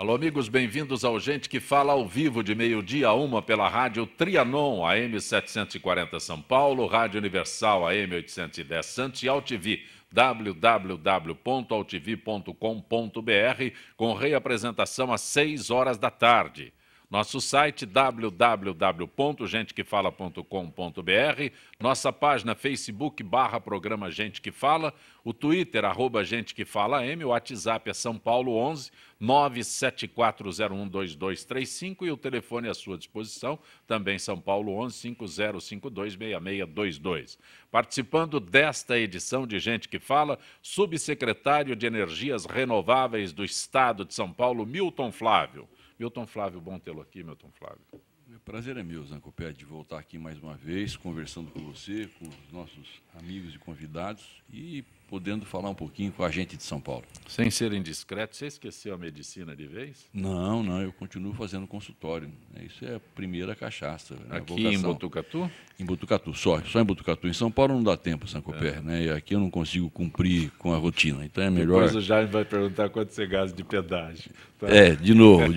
Alô, amigos, bem-vindos ao Gente que Fala ao vivo de meio-dia a 1 pela rádio Trianon, AM 740 São Paulo, Rádio Universal, AM 810 Santos e AltV, www.altv.com.br, com reapresentação às 6 horas da tarde. Nosso site www.gentequefala.com.br, nossa página Facebook /programa Gente que Fala, o Twitter @Gente que Fala AM, o WhatsApp é São Paulo 11 974012235 e o telefone à sua disposição, também São Paulo 11 50526622. Participando desta edição de Gente que Fala, subsecretário de Energias Renováveis do Estado de São Paulo, Milton Flávio. Milton Flávio, bom tê-lo aqui, Milton Flávio. O prazer é meu, Zancopé, de voltar aqui mais uma vez, conversando com você, com os nossos amigos e convidados e podendo falar um pouquinho com a gente de São Paulo. Sem ser indiscreto, você esqueceu a medicina de vez? Não, eu continuo fazendo consultório. Isso é a primeira cachaça. Aqui em Botucatu? Em Botucatu, só em Botucatu. Em São Paulo não dá tempo, Zancopé, né? E aqui eu não consigo cumprir com a rotina, então é melhor... Depois o Jaime vai perguntar quanto você gasta de pedágio. Tá? De novo,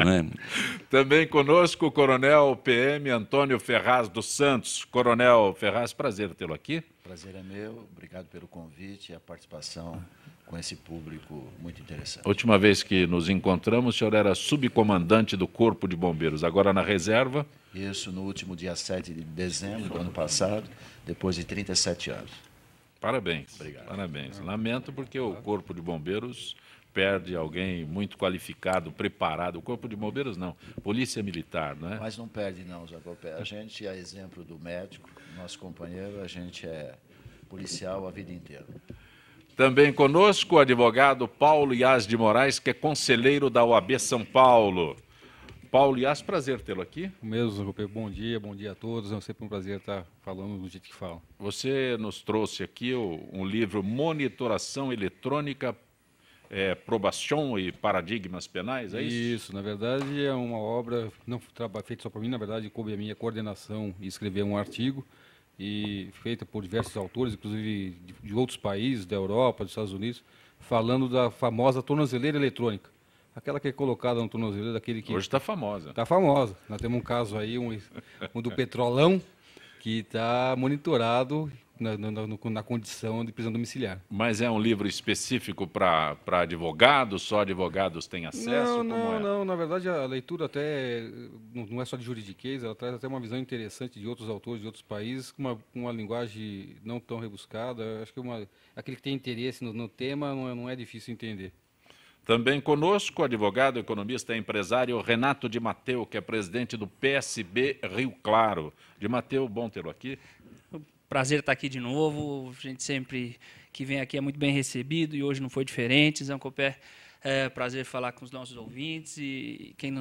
né? Também conosco o Coronel PM Antônio Ferraz dos Santos. Coronel Ferraz, prazer tê-lo aqui. Prazer é meu, obrigado pelo convite e a participação com esse público muito interessante. A última vez que nos encontramos, o senhor era subcomandante do Corpo de Bombeiros, agora na reserva? Isso, no último dia 7 de dezembro do ano passado, depois de 37 anos. Parabéns. Obrigado. Parabéns. Lamento porque o Corpo de Bombeiros perde alguém muito qualificado, preparado. O Corpo de Bombeiros não, Polícia Militar, não é? Mas não perde não, Jacopé. A gente é exemplo do médico, nosso companheiro, a gente é policial a vida inteira. Também conosco o advogado Paulo Iaz de Moraes, que é conselheiro da OAB São Paulo. Paulo Iaz, prazer tê-lo aqui. O mesmo, Jacopé. Bom dia a todos. É sempre um prazer estar falando do jeito que fala. Você nos trouxe aqui um livro Monitoração Eletrônica, Probação e Paradigmas Penais, é isso? Isso, na verdade é uma obra não feita só por mim, na verdade coube a minha coordenação e escrever um artigo e feita por diversos autores, inclusive de outros países, da Europa, dos Estados Unidos, falando da famosa tornozeleira eletrônica. Aquela que é colocada no tornozeleiro daquele que... Hoje está famosa. Está famosa. Nós temos um caso aí, um do Petrolão, que está monitorado na condição de prisão domiciliar. Mas é um livro específico para advogados? Só advogados têm acesso? Não. Na verdade, a leitura até não é só de juridiquês, ela traz até uma visão interessante de outros autores de outros países, com uma linguagem não tão rebuscada. Acho que aquele que tem interesse no tema não é difícil entender. Também conosco o advogado, economista e empresário Renato de Matteo, que é presidente do PSB Rio Claro. De Matteo, bom tê-lo aqui. Prazer estar aqui de novo, a gente sempre que vem aqui é muito bem recebido e hoje não foi diferente. Zancopé, prazer falar com os nossos ouvintes e quem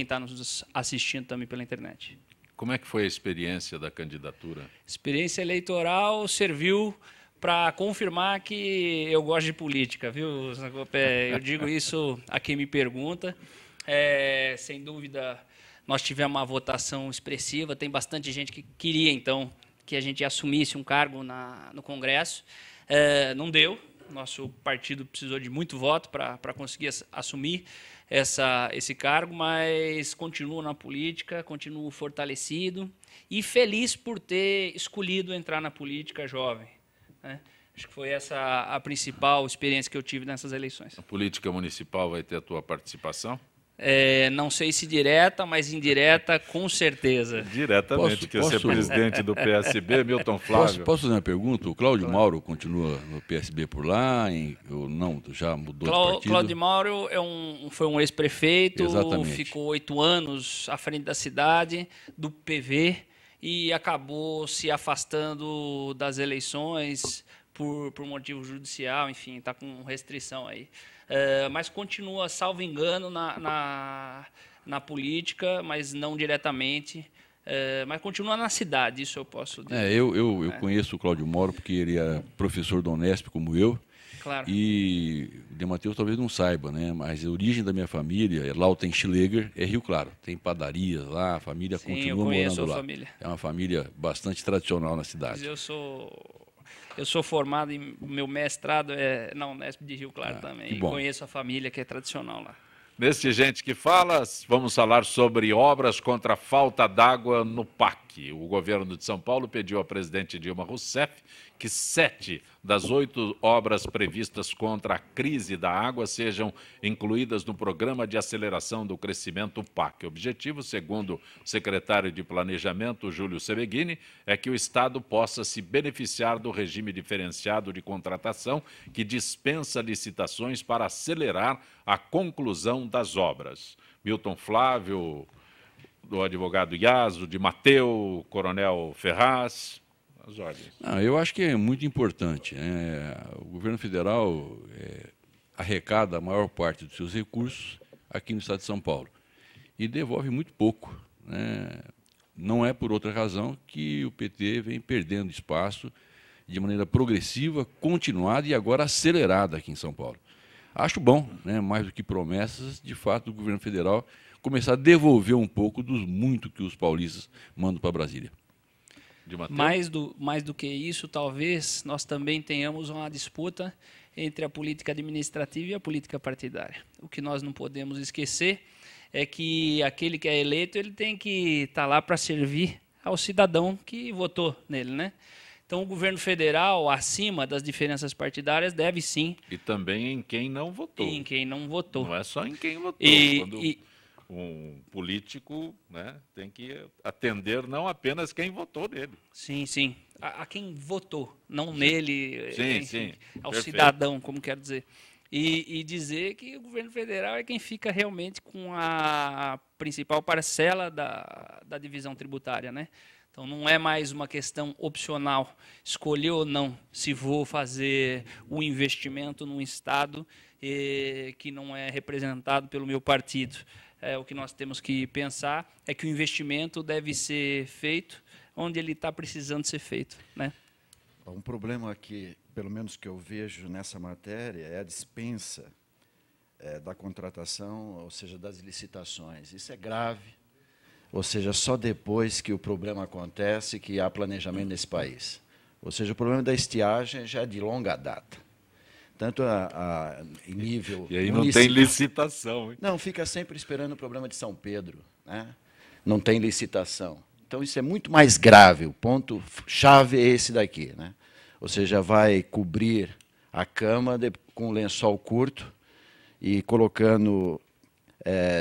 está nos assistindo também pela internet. Como é que foi a experiência da candidatura? Experiência eleitoral serviu para confirmar que eu gosto de política, viu, Zancopé? Eu digo isso a quem me pergunta. Sem dúvida, nós tivemos uma votação expressiva, tem bastante gente que queria, então, que a gente assumisse um cargo no Congresso. Não deu, nosso partido precisou de muito voto para conseguir assumir esse cargo, mas continuo na política, continuo fortalecido e feliz por ter escolhido entrar na política jovem, né? Acho que foi essa a principal experiência que eu tive nessas eleições. A política municipal vai ter a tua participação? Não sei se direta, mas indireta, com certeza. Diretamente, porque você é presidente do PSB, Milton Flávio. Posso fazer uma pergunta? O Cláudio Mauro continua no PSB por lá? Ou não, já mudou de partido? Cláudio Mauro foi um ex-prefeito, ficou 8 anos à frente da cidade, do PV, e acabou se afastando das eleições por motivo judicial, enfim, está com restrição aí. Mas continua, salvo engano, na política, mas não diretamente, mas continua na cidade, isso eu posso dizer. Eu conheço o Cláudio Mauro porque ele é professor da Unesp, como eu. Claro. E o De Matheus talvez não saiba, né? Mas a origem da minha família, Lautenschläger, é Rio Claro. Tem padarias lá, a família continua morando lá. Família. É uma família bastante tradicional na cidade. Mas eu sou formado meu mestrado na Unesp de Rio Claro também. E conheço a família que é tradicional lá. Neste Gente que Fala, vamos falar sobre obras contra a falta d'água no PAC. O governo de São Paulo pediu à presidente Dilma Rousseff que 7 das 8 obras previstas contra a crise da água sejam incluídas no Programa de Aceleração do Crescimento PAC. O objetivo, segundo o secretário de Planejamento, Júlio Sebeghini, é que o Estado possa se beneficiar do regime diferenciado de contratação que dispensa licitações para acelerar a conclusão das obras. Milton Flávio, do advogado Iaso, de Mateu, Coronel Ferraz, as ordens. Eu acho que é muito importante. O governo federal arrecada a maior parte dos seus recursos aqui no estado de São Paulo e devolve muito pouco. Não é por outra razão que o PT vem perdendo espaço de maneira progressiva, continuada e agora acelerada aqui em São Paulo. Acho bom, mais do que promessas, de fato, o governo federal começar a devolver um pouco dos muito que os paulistas mandam para Brasília. Mais do que isso, talvez nós também tenhamos uma disputa entre a política administrativa e a política partidária. O que nós não podemos esquecer é que aquele que é eleito ele tem que estar lá para servir ao cidadão que votou nele, né? Então, o governo federal, acima das diferenças partidárias, deve sim... E também em quem não votou. Em quem não votou. Não é só em quem votou. Um político, tem que atender não apenas quem votou nele. Sim, sim. A quem votou, não nele, sim. Ao Perfeito. Cidadão, como quero dizer. E dizer que o governo federal é quem fica realmente com a principal parcela da divisão tributária, né? Então, não é mais uma questão opcional, escolher ou não se vou fazer um investimento num Estado que não é representado pelo meu partido. O que nós temos que pensar é que o investimento deve ser feito onde ele está precisando ser feito, né? Um problema que, pelo menos que eu vejo nessa matéria, é a dispensa da contratação, ou seja, das licitações. Isso é grave. Ou seja, só depois que o problema acontece que há planejamento nesse país. Ou seja, o problema da estiagem já é de longa data. Tanto em nível... E aí não tem licitação. Hein? Não, fica sempre esperando o problema de São Pedro. Não tem licitação. Então, isso é muito mais grave. O ponto-chave é esse daqui. Ou seja, vai cobrir a cama com um lençol curto e colocando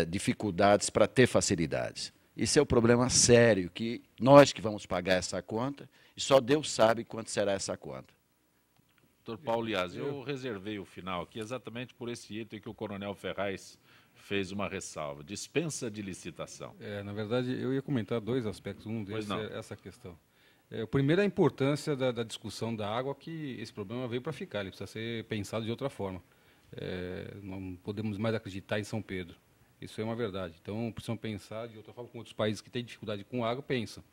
dificuldades para ter facilidades. Isso é o problema sério, que nós que vamos pagar essa conta, e só Deus sabe quanto será essa conta. Doutor Paulo Iaz, eu reservei o final aqui exatamente por esse item que o Coronel Ferraz fez uma ressalva. Dispensa de licitação. Na verdade, eu ia comentar dois aspectos. Um deles é essa questão. O primeiro é a importância da discussão da água, que esse problema veio para ficar, ele precisa ser pensado de outra forma. Não podemos mais acreditar em São Pedro. Isso é uma verdade. Então, precisam pensar de outra forma, com outros países que têm dificuldade com água, pensam.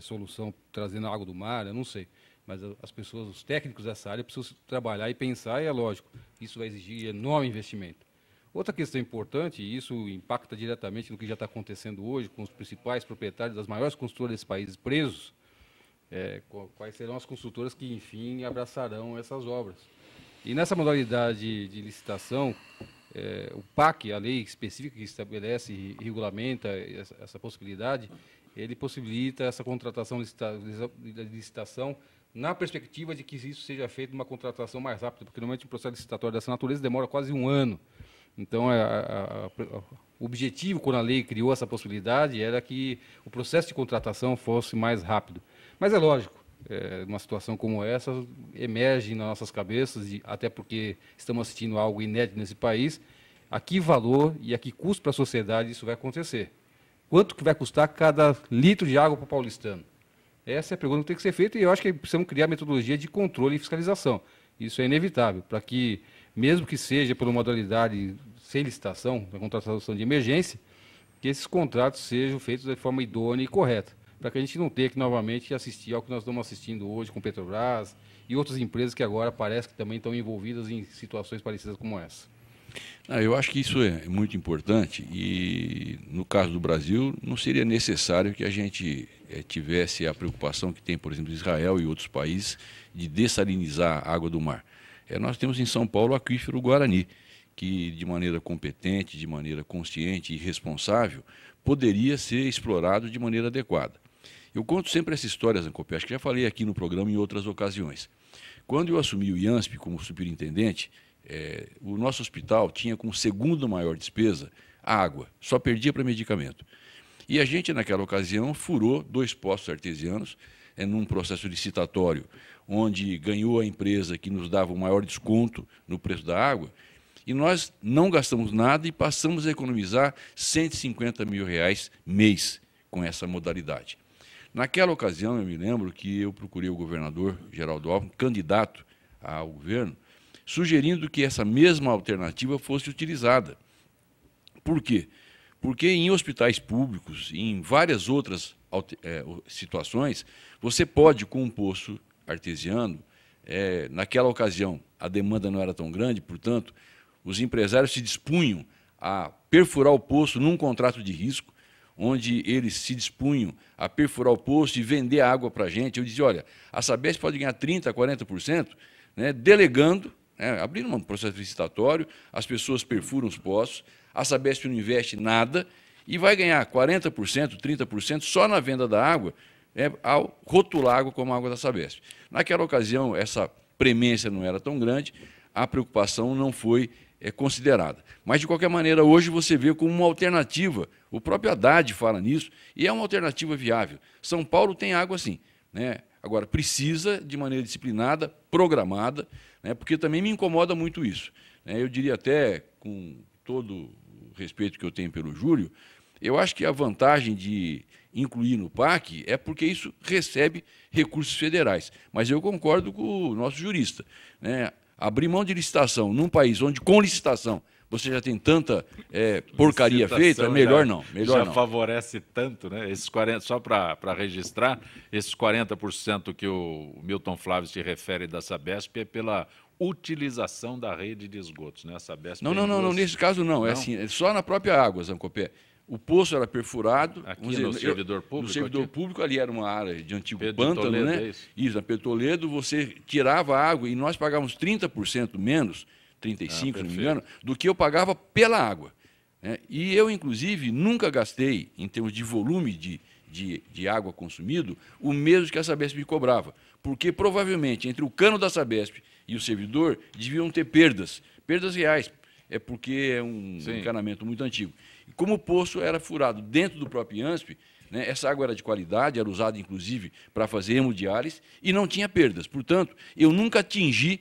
Solução trazendo água do mar, eu não sei. Mas as pessoas, os técnicos dessa área, precisam trabalhar e pensar, e é lógico, isso vai exigir enorme investimento. Outra questão importante, e isso impacta diretamente no que já está acontecendo hoje, com os principais proprietários das maiores construtoras desse país presos, quais serão as construtoras que, enfim, abraçarão essas obras. E nessa modalidade de licitação, o PAC, a lei específica que estabelece e regulamenta essa possibilidade, ele possibilita essa contratação de licitação na perspectiva de que isso seja feito uma contratação mais rápida, porque normalmente um processo licitatório dessa natureza demora quase 1 ano. Então, o objetivo, quando a lei criou essa possibilidade, era que o processo de contratação fosse mais rápido. Mas é lógico, uma situação como essa emerge nas nossas cabeças, até porque estamos assistindo a algo inédito nesse país, a que valor e a que custo para a sociedade isso vai acontecer? Quanto que vai custar cada litro de água para o paulistano? Essa é a pergunta que tem que ser feita, e eu acho que precisamos criar metodologia de controle e fiscalização. Isso é inevitável, para que, mesmo que seja por uma modalidade sem licitação, na contratação de emergência, que esses contratos sejam feitos de forma idônea e correta, para que a gente não tenha que novamente assistir ao que nós estamos assistindo hoje com Petrobras e outras empresas que agora parece que também estão envolvidas em situações parecidas como essa. Eu acho que isso é muito importante e, no caso do Brasil, não seria necessário que a gente tivesse a preocupação que tem, por exemplo, Israel e outros países de dessalinizar a água do mar. Nós temos em São Paulo o aquífero Guarani, que, de maneira competente, de maneira consciente e responsável, poderia ser explorado de maneira adequada. Eu conto sempre essa história, Zancopé, acho que já falei aqui no programa em outras ocasiões. Quando eu assumi o IANSP como superintendente, o nosso hospital tinha como segunda maior despesa a água, só perdia para medicamento. E a gente, naquela ocasião, furou 2 poços artesianos, num processo licitatório, onde ganhou a empresa que nos dava o maior desconto no preço da água, e nós não gastamos nada e passamos a economizar R$150 mil mês com essa modalidade. Naquela ocasião, eu me lembro que eu procurei o governador Geraldo Alckmin, candidato ao governo, sugerindo que essa mesma alternativa fosse utilizada. Por quê? Porque em hospitais públicos e em várias outras situações, você pode, com um poço artesiano, naquela ocasião a demanda não era tão grande, portanto, os empresários se dispunham a perfurar o poço num contrato de risco, onde eles se dispunham a perfurar o poço e vender a água para a gente. Eu dizia, olha, a Sabesp pode ganhar 30%, 40%, né, delegando, abrindo um processo licitatório, as pessoas perfuram os poços, a Sabesp não investe nada e vai ganhar 40%, 30% só na venda da água, ao rotular a água como água da Sabesp. Naquela ocasião, essa premência não era tão grande, a preocupação não foi considerada. Mas, de qualquer maneira, hoje você vê como uma alternativa, o próprio Haddad fala nisso, e é uma alternativa viável. São Paulo tem água sim, né? Agora, precisa de maneira disciplinada, programada, né? Porque também me incomoda muito isso, né? Eu diria até, com todo o respeito que eu tenho pelo Júlio, eu acho que a vantagem de incluir no PAC é porque isso recebe recursos federais. Mas eu concordo com o nosso jurista, né? Abrir mão de licitação num país onde, com licitação, você já tem tanta porcaria feita, melhor não. Melhor já não. Favorece tanto, né? Esses 40, só para registrar, esses 40% que o Milton Flávio se refere da Sabesp é pela utilização da rede de esgotos, né? A Sabesp não, nesse caso não. É assim, é só na própria água, Zancopé. O poço era perfurado. Aqui no servidor público? No servidor público, ali era uma área de antigo Pedro pântano, Toledo, né? Isso, na Pedro Toledo, você tirava a água e nós pagávamos 30% menos, 35%, se não me engano, do que eu pagava pela água, né? E eu, inclusive, nunca gastei, em termos de volume de água consumido, o mesmo que a Sabesp me cobrava. Porque, provavelmente, entre o cano da Sabesp e o servidor, deviam ter perdas reais. É porque é um encanamento muito antigo. E como o poço era furado dentro do próprio IANSP, né, essa água era de qualidade, era usada, inclusive, para fazer hemodiálise e não tinha perdas. Portanto, eu nunca atingi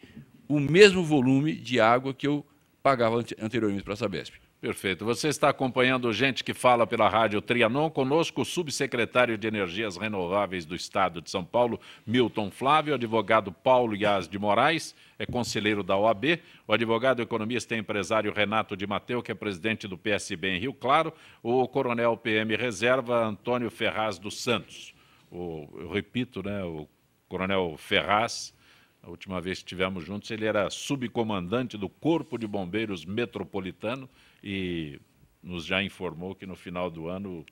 o mesmo volume de água que eu pagava anteriormente para a Sabesp. Perfeito. Você está acompanhando Gente que Fala pela Rádio Trianon. Conosco o subsecretário de Energias Renováveis do Estado de São Paulo, Milton Flávio, advogado Paulo Iaz de Moraes, é conselheiro da OAB, o advogado economista e empresário Renato de Mateu, que é presidente do PSB em Rio Claro, o coronel PM Reserva Antônio Ferraz dos Santos. Eu repito, né, o coronel Ferraz, a última vez que estivemos juntos, ele era subcomandante do Corpo de Bombeiros Metropolitano e nos já informou que no final do ano,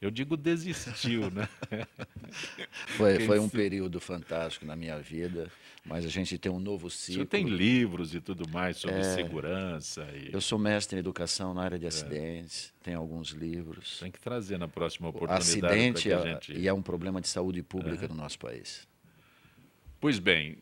eu digo desistiu, né? Foi um período fantástico na minha vida, mas a gente tem um novo ciclo. O senhor tem livros e tudo mais sobre segurança. Eu sou mestre em educação na área de acidentes, tenho alguns livros. Tem que trazer na próxima oportunidade. Acidente e é um problema de saúde pública no nosso país. Pois bem,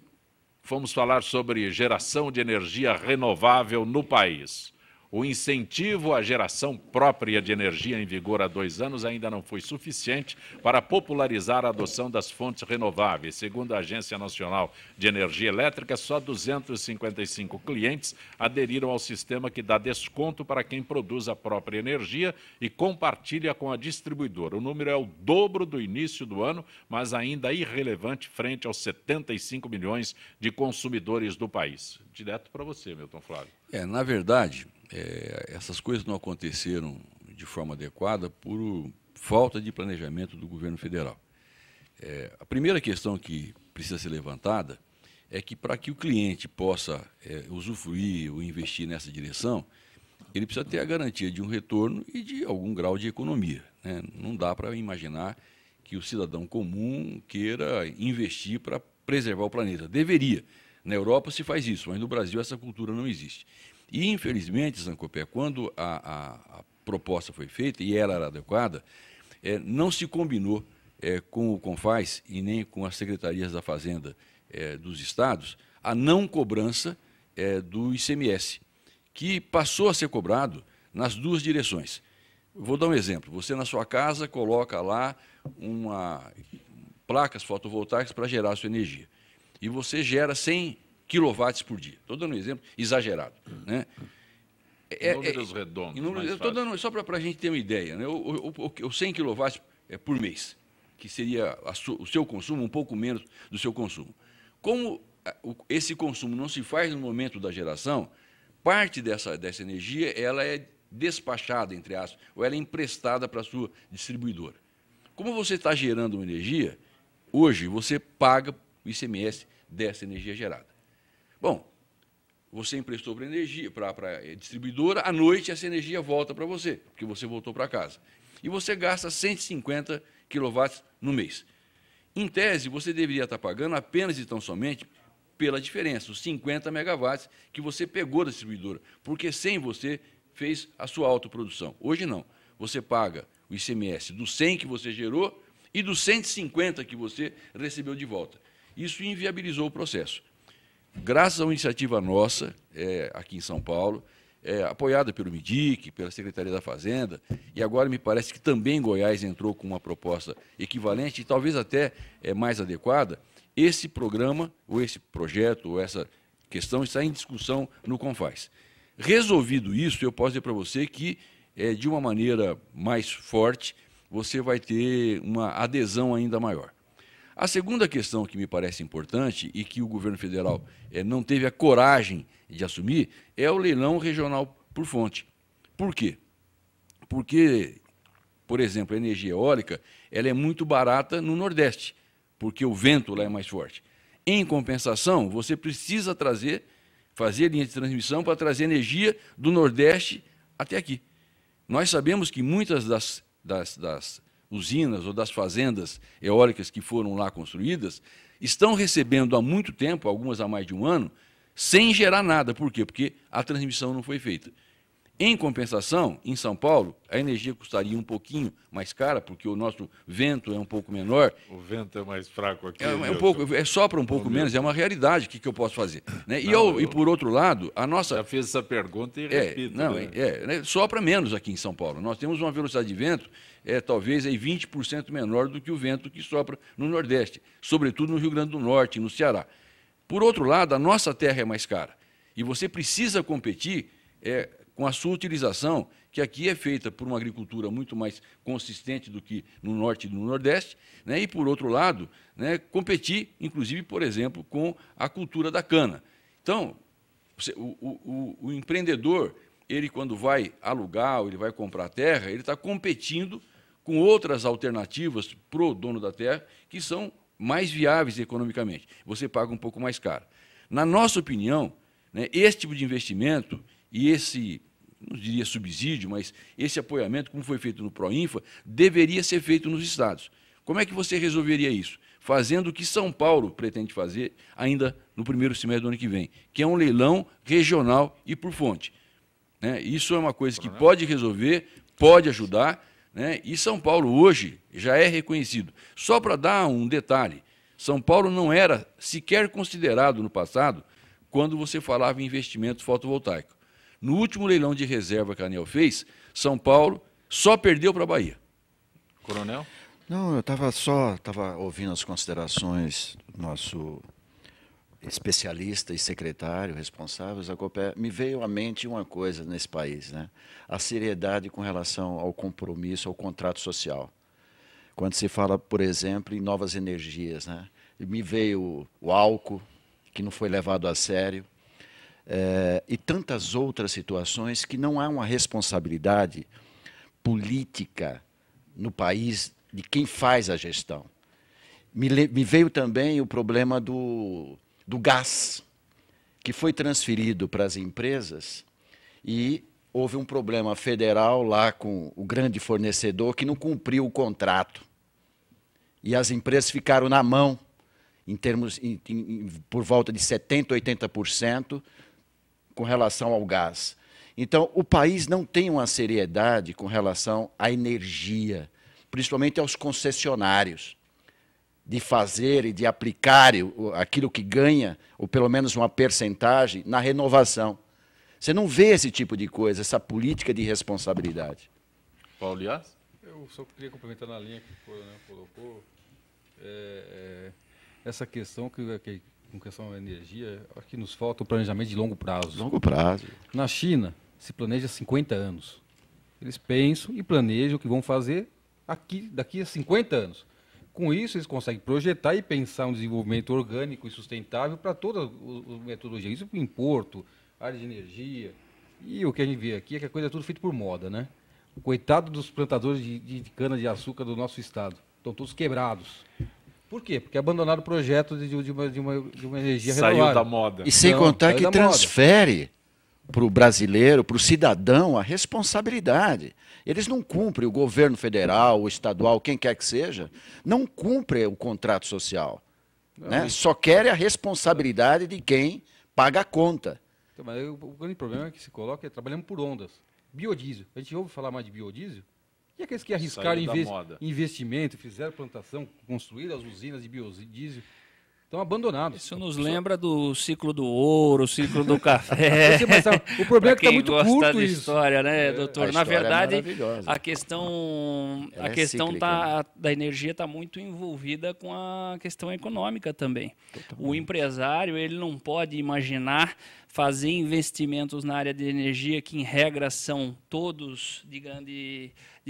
vamos falar sobre geração de energia renovável no país. O incentivo à geração própria de energia em vigor há 2 anos ainda não foi suficiente para popularizar a adoção das fontes renováveis. Segundo a Agência Nacional de Energia Elétrica, só 255 clientes aderiram ao sistema que dá desconto para quem produz a própria energia e compartilha com a distribuidora. O número é o dobro do início do ano, mas ainda irrelevante frente aos 75 milhões de consumidores do país. Direto para você, Milton Flávio. Na verdade, essas coisas não aconteceram de forma adequada por falta de planejamento do governo federal. A primeira questão que precisa ser levantada é que, para que o cliente possa usufruir ou investir nessa direção, ele precisa ter a garantia de um retorno e de algum grau de economia, né? Não dá para imaginar que o cidadão comum queira investir para preservar o planeta. Deveria. Na Europa se faz isso, mas no Brasil essa cultura não existe. E, infelizmente, Zancopé, quando a proposta foi feita, e ela era adequada, não se combinou com o CONFAZ e nem com as secretarias da Fazenda dos estados a não cobrança do ICMS, que passou a ser cobrado nas duas direções. Vou dar um exemplo. Você, na sua casa, coloca lá placas fotovoltaicas para gerar a sua energia. E você gera 100 quilowatts por dia. Estou dando um exemplo exagerado, né? Números redondos. Estou dando só para a gente ter uma ideia, né? O 100 quilowatts por mês, que seria o seu consumo, um pouco menos do seu consumo. Como esse consumo não se faz no momento da geração, parte dessa energia ela é despachada, entre aspas, ou ela é emprestada para a sua distribuidora. Como você está gerando uma energia, hoje você paga o ICMS dessa energia gerada. Bom, você emprestou para a distribuidora, à noite essa energia volta para você, porque você voltou para casa. E você gasta 150 quilowatts no mês. Em tese, você deveria estar pagando apenas e tão somente pela diferença, os 50 megawatts que você pegou da distribuidora, porque sem você fez a sua autoprodução. Hoje não. Você paga o ICMS do 100 que você gerou e dos 150 que você recebeu de volta. Isso inviabilizou o processo. Graças a uma iniciativa nossa, aqui em São Paulo, apoiada pelo MIDIC, pela Secretaria da Fazenda, e agora me parece que também Goiás entrou com uma proposta equivalente e talvez até mais adequada, esse programa, ou esse projeto, ou essa questão está em discussão no CONFAZ. Resolvido isso, eu posso dizer para você que, de uma maneira mais forte, você vai ter uma adesão ainda maior. A segunda questão que me parece importante e que o governo federal não teve a coragem de assumir é o leilão regional por fonte. Por quê? Porque, por exemplo, a energia eólica ela é muito barata no Nordeste, porque o vento lá é mais forte. Em compensação, você precisa fazer linha de transmissão para trazer energia do Nordeste até aqui. Nós sabemos que muitas das usinas ou das fazendas eólicas que foram lá construídas estão recebendo há muito tempo, algumas há mais de um ano, sem gerar nada. Por quê? Porque a transmissão não foi feita. Em compensação, em São Paulo, a energia custaria um pouquinho mais cara, porque o nosso vento é um pouco menor. O vento é mais fraco aqui. Sopra um pouco menos, é uma realidade. O que eu posso fazer? Né? E por outro lado, a nossa... Já fiz essa pergunta e repito. Sopra menos aqui em São Paulo. Nós temos uma velocidade de vento talvez 20% menor do que o vento que sopra no Nordeste, sobretudo no Rio Grande do Norte e no Ceará. Por outro lado, a nossa terra é mais cara. E você precisa competir com a sua utilização, que aqui é feita por uma agricultura muito mais consistente do que no Norte e no Nordeste, né? E, por outro lado, né, competir, inclusive, por exemplo, com a cultura da cana. Então, o empreendedor, ele quando vai alugar, ou ele vai comprar terra, ele está competindo com outras alternativas para o dono da terra, que são mais viáveis economicamente. Você paga um pouco mais caro. Na nossa opinião, né, esse tipo de investimento e esse, não diria subsídio, mas esse apoiamento, como foi feito no Proinfa, deveria ser feito nos estados. Como é que você resolveria isso? Fazendo o que São Paulo pretende fazer ainda no primeiro semestre do ano que vem, que é um leilão regional e por fonte. Né? Isso é uma coisa que pode resolver, pode ajudar, né? E São Paulo hoje já é reconhecido. Só para dar um detalhe, São Paulo não era sequer considerado no passado quando você falava em investimento fotovoltaico. No último leilão de reserva que a ANEEL fez, São Paulo só perdeu para a Bahia. Coronel? Não, eu estava ouvindo as considerações do nosso especialista e secretário responsável, Zancopé. Me veio à mente uma coisa nesse país, né? A seriedade com relação ao compromisso, ao contrato social. Quando se fala, por exemplo, em novas energias, né? Me veio o álcool, que não foi levado a sério, e tantas outras situações que não há uma responsabilidade política no país de quem faz a gestão. Me veio também o problema do gás, que foi transferido para as empresas e houve um problema federal lá com o grande fornecedor que não cumpriu o contrato. E as empresas ficaram na mão, por volta de 70%, 80%, com relação ao gás. Então, o país não tem uma seriedade com relação à energia, principalmente aos concessionários, de fazer e de aplicar aquilo que ganha, ou pelo menos uma percentagem, na renovação. Você não vê esse tipo de coisa, essa política de responsabilidade. Paulo Ias? Eu só queria complementar na linha que o coronel colocou, essa questão com questão da energia, acho que nos falta o planejamento de longo prazo. Longo prazo. Na China, se planeja 50 anos. Eles pensam e planejam o que vão fazer daqui a 50 anos. Com isso, eles conseguem projetar e pensar um desenvolvimento orgânico e sustentável para toda a metodologia. Isso em porto, área de energia. E o que a gente vê aqui é que a coisa é tudo feita por moda, né? Coitado dos plantadores de cana-de-açúcar do nosso estado. Estão todos quebrados. Por quê? Porque abandonaram o projeto de uma energia renovável. Saiu da moda. E sem contar que transfere para o brasileiro, para o cidadão, a responsabilidade. Eles não cumprem, o governo federal, o estadual, quem quer que seja, não cumpre o contrato social. Né? Só querem a responsabilidade de quem paga a conta. Então, mas o grande problema é que se coloca trabalhando por ondas. Biodiesel. A gente ouve falar mais de biodiesel? E aqueles que arriscaram investimento, fizeram plantação, construíram as usinas de biodiesel, estão abandonados. Isso nos lembra do ciclo do ouro, o ciclo do café. O problema é que está muito curto de isso. História, né, doutor? Na verdade, a questão da energia está muito envolvida com a questão econômica também. Totalmente. O empresário ele não pode imaginar fazer investimentos na área de energia, que em regra são todos de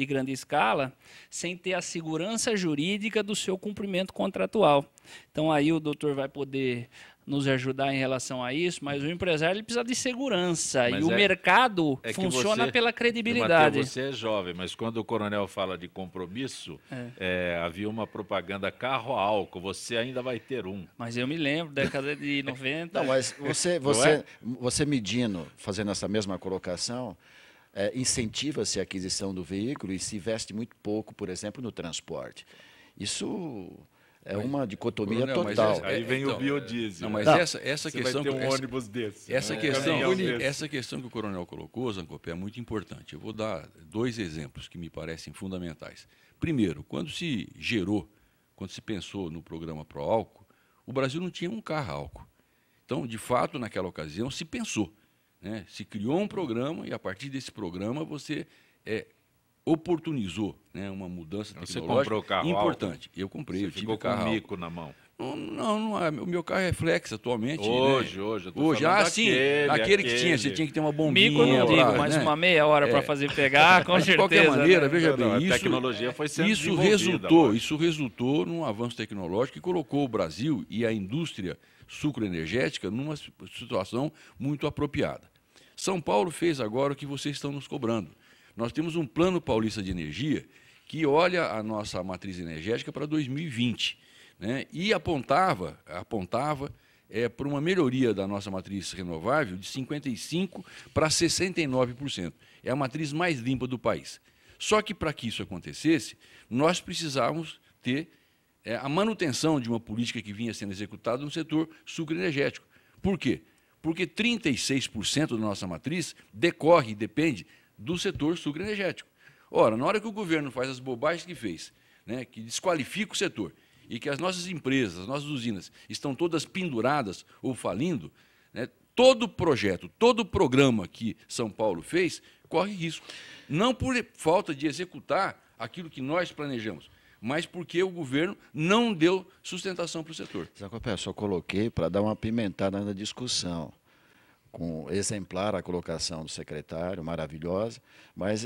grande escala, sem ter a segurança jurídica do seu cumprimento contratual. Então aí o doutor vai poder nos ajudar em relação a isso, mas o empresário ele precisa de segurança e o mercado funciona pela credibilidade. Mateus, você é jovem, mas quando o coronel fala de compromisso, havia uma propaganda carro a álcool, você ainda vai ter um. Mas eu me lembro, década de 90... Não, mas você medindo, fazendo essa mesma colocação, incentiva-se a aquisição do veículo e se investe muito pouco, por exemplo, no transporte. Isso... É uma dicotomia total. Aí vem o biodiesel. Não, mas essa questão... Vai ter um ônibus desse. Essa questão que o coronel colocou, Zancopé, é muito importante. Eu vou dar 2 exemplos que me parecem fundamentais. Primeiro, quando se pensou no programa Pro Álcool, o Brasil não tinha um carro a álcool. Então, de fato, naquela ocasião, se pensou. Né? Se criou um programa e, a partir desse programa, você... oportunizou, né, uma mudança tecnológica. Você comprou o carro importante. Álcool? Eu comprei, eu tive carro. Com mico na mão. Não, o meu carro é flex atualmente. Hoje. Sim, aquele que tinha, você tinha que ter uma bombinha. Mico eu não digo, mas uma meia hora para fazer pegar, com certeza. De qualquer maneira, veja bem, a tecnologia foi sendo isso resultou num avanço tecnológico que colocou o Brasil e a indústria sucroenergética numa situação muito apropriada. São Paulo fez agora o que vocês estão nos cobrando. Nós temos um plano paulista de energia que olha a nossa matriz energética para 2020, né, e apontava para uma melhoria da nossa matriz renovável de 55% para 69%. É a matriz mais limpa do país. Só que, para que isso acontecesse, nós precisávamos ter a manutenção de uma política que vinha sendo executada no setor sucroenergético. Por quê? Porque 36% da nossa matriz depende do setor sucroenergético. Ora, na hora que o governo faz as bobagens que fez, né, que desqualifica o setor, e que as nossas empresas, as nossas usinas estão todas penduradas ou falindo, né, todo projeto, todo programa que São Paulo fez, corre risco. Não por falta de executar aquilo que nós planejamos, mas porque o governo não deu sustentação para o setor. Zancopé, só coloquei para dar uma pimentada na discussão. Com exemplar a colocação do secretário, maravilhosa, mas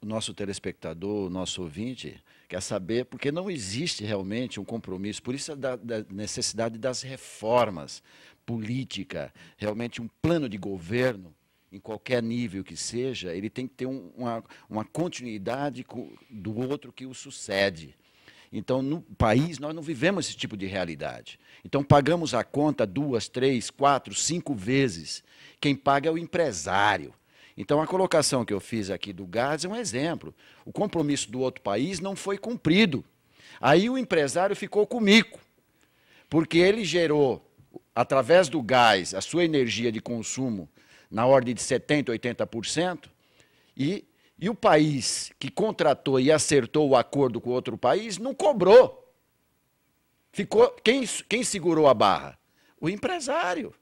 o nosso telespectador, o nosso ouvinte, quer saber, porque não existe realmente um compromisso, por isso da necessidade das reformas políticas, realmente um plano de governo, em qualquer nível que seja, ele tem que ter uma continuidade do outro que o sucede. Então, no país, nós não vivemos esse tipo de realidade. Então, pagamos a conta 2, 3, 4, 5 vezes. Quem paga é o empresário. Então, a colocação que eu fiz aqui do gás é um exemplo. O compromisso do outro país não foi cumprido. Aí o empresário ficou com mico, porque ele gerou, através do gás, a sua energia de consumo na ordem de 70%, 80%, e o país que contratou e acertou o acordo com outro país não cobrou. Quem segurou a barra? O empresário.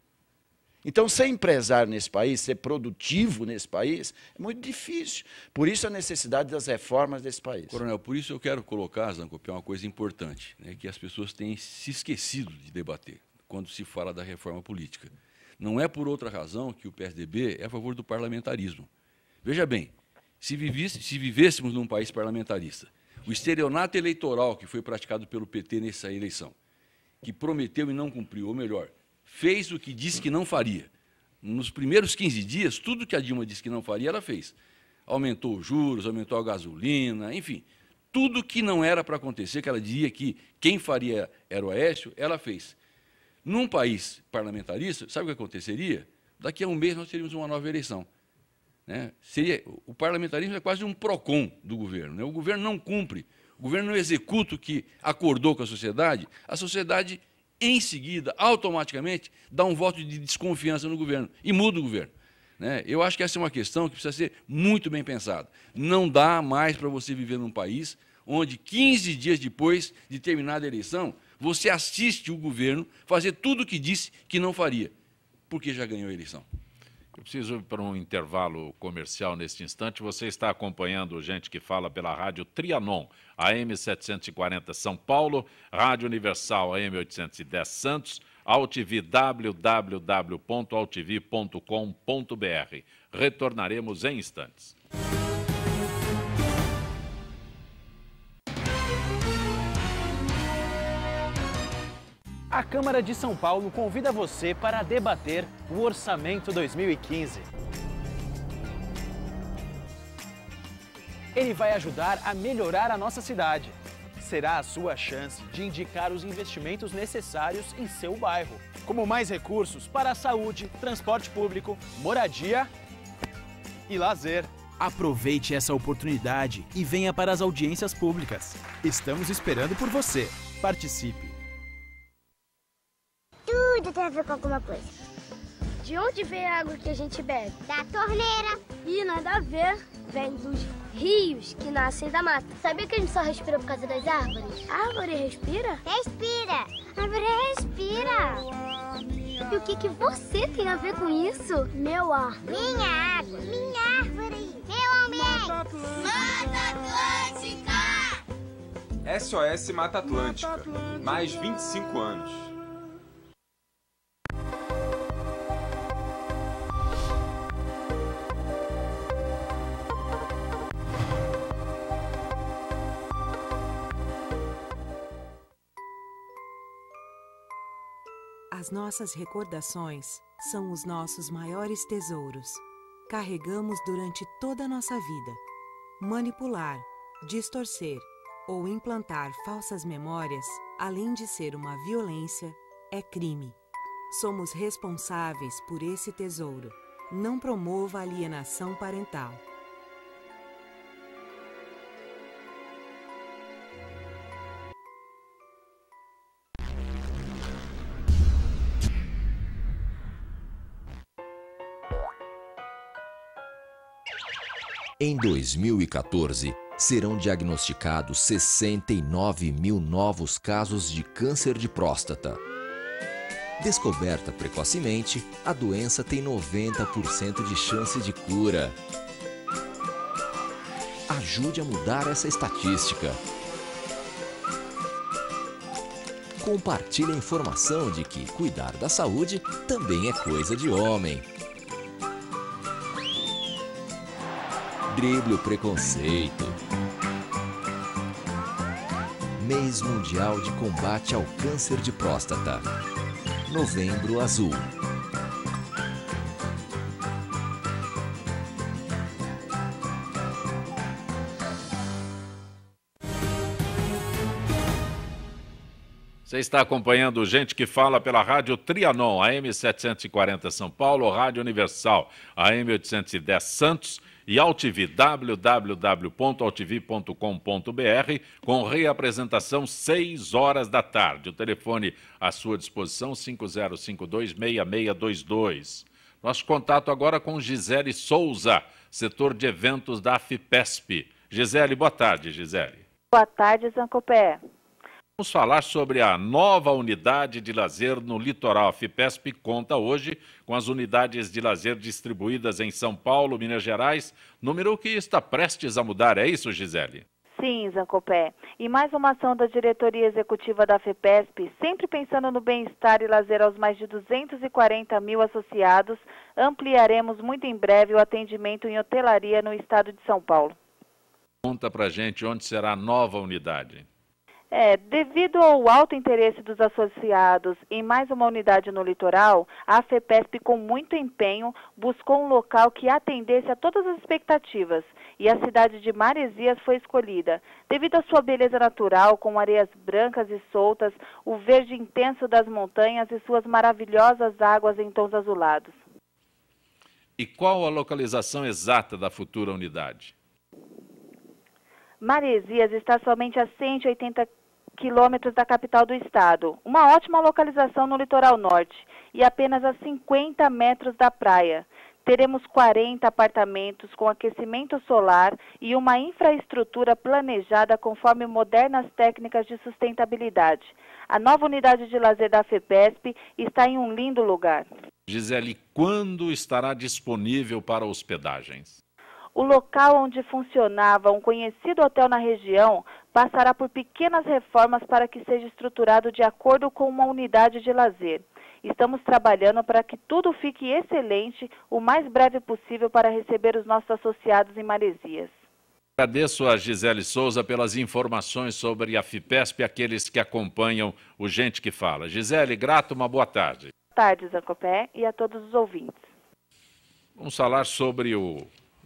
Então, ser empresário nesse país, ser produtivo nesse país, é muito difícil. Por isso a necessidade das reformas desse país. Coronel, por isso eu quero colocar, Zancopé, uma coisa importante, né, que as pessoas têm se esquecido de debater quando se fala da reforma política. Não é por outra razão que o PSDB é a favor do parlamentarismo. Veja bem, se vivêssemos num país parlamentarista, o estelionato eleitoral que foi praticado pelo PT nessa eleição, que prometeu e não cumpriu, ou melhor, fez o que disse que não faria. Nos primeiros 15 dias, tudo que a Dilma disse que não faria, ela fez. Aumentou os juros, aumentou a gasolina, enfim, tudo que não era para acontecer, que ela diria que quem faria era o Aécio, ela fez. Num país parlamentarista, sabe o que aconteceria? Daqui a um mês nós teríamos uma nova eleição. Né? O parlamentarismo é quase um PROCON do governo. Né? O governo não cumpre, o governo não executa o que acordou com a sociedade em seguida, automaticamente, dá um voto de desconfiança no governo e muda o governo. Né? Eu acho que essa é uma questão que precisa ser muito bem pensada. Não dá mais para você viver num país onde 15 dias depois de terminada a eleição, você assiste o governo fazer tudo o que disse que não faria, porque já ganhou a eleição. Eu preciso ir para um intervalo comercial neste instante. Você está acompanhando Gente que Fala pela Rádio Trianon, AM 740 São Paulo, Rádio Universal AM 810 Santos, AltV www.altv.com.br. Retornaremos em instantes. A Câmara de São Paulo convida você para debater o Orçamento 2015. Ele vai ajudar a melhorar a nossa cidade. Será a sua chance de indicar os investimentos necessários em seu bairro, como mais recursos para a saúde, transporte público, moradia e lazer. Aproveite essa oportunidade e venha para as audiências públicas. Estamos esperando por você. Participe! Tudo tem a ver com alguma coisa. De onde vem a água que a gente bebe? Da torneira. E nada a ver. Vem dos rios que nascem da mata. Sabia que a gente só respira por causa das árvores? A árvore respira? Respira. A árvore respira. E o que você tem a ver com isso? Meu ar. Minha água. Minha árvore. Meu ambiente. Mata Atlântica. SOS Mata Atlântica. Mais 25 anos. As nossas recordações são os nossos maiores tesouros. Carregamos durante toda a nossa vida. Manipular, distorcer ou implantar falsas memórias, além de ser uma violência, é crime. Somos responsáveis por esse tesouro. Não promova alienação parental. Em 2014, serão diagnosticados 69 mil novos casos de câncer de próstata. Descoberta precocemente, a doença tem 90% de chance de cura. Ajude a mudar essa estatística. Compartilhe a informação de que cuidar da saúde também é coisa de homem. Drible o preconceito. Mês Mundial de Combate ao Câncer de Próstata. Novembro Azul. Você está acompanhando Gente que Fala pela Rádio Trianon, AM 740 São Paulo, Rádio Universal, AM 810 Santos e AltV, www.altv.com.br, com reapresentação 6 horas da tarde. O telefone à sua disposição, 5052-6622. Nosso contato agora com Gisele Souza, setor de eventos da AFIPESP. Gisele, boa tarde, Gisele. Boa tarde, Zancopé. Vamos falar sobre a nova unidade de lazer no litoral. A AFIPESP conta hoje com as unidades de lazer distribuídas em São Paulo, Minas Gerais, número que está prestes a mudar. É isso, Gisele? Sim, Zancopé. E mais uma ação da diretoria executiva da AFIPESP, sempre pensando no bem-estar e lazer aos mais de 240 mil associados, ampliaremos muito em breve o atendimento em hotelaria no estado de São Paulo. Conta pra gente onde será a nova unidade. Devido ao alto interesse dos associados em mais uma unidade no litoral, a AFIPESP, com muito empenho, buscou um local que atendesse a todas as expectativas, e a cidade de Maresias foi escolhida, devido à sua beleza natural, com areias brancas e soltas, o verde intenso das montanhas e suas maravilhosas águas em tons azulados. E qual a localização exata da futura unidade? Maresias está somente a 180 quilômetros da capital do estado, uma ótima localização no litoral norte e apenas a 50 metros da praia. Teremos 40 apartamentos com aquecimento solar e uma infraestrutura planejada conforme modernas técnicas de sustentabilidade. A nova unidade de lazer da AFIPESP está em um lindo lugar. Gisele, quando estará disponível para hospedagens? O local onde funcionava um conhecido hotel na região passará por pequenas reformas para que seja estruturado de acordo com uma unidade de lazer. Estamos trabalhando para que tudo fique excelente o mais breve possível para receber os nossos associados em Maresias. Agradeço a Gisele Souza pelas informações sobre a AFIPESP e aqueles que acompanham o Gente que Fala. Gisele, grato, uma boa tarde. Boa tarde, Zancopé, e a todos os ouvintes. Vamos falar sobre o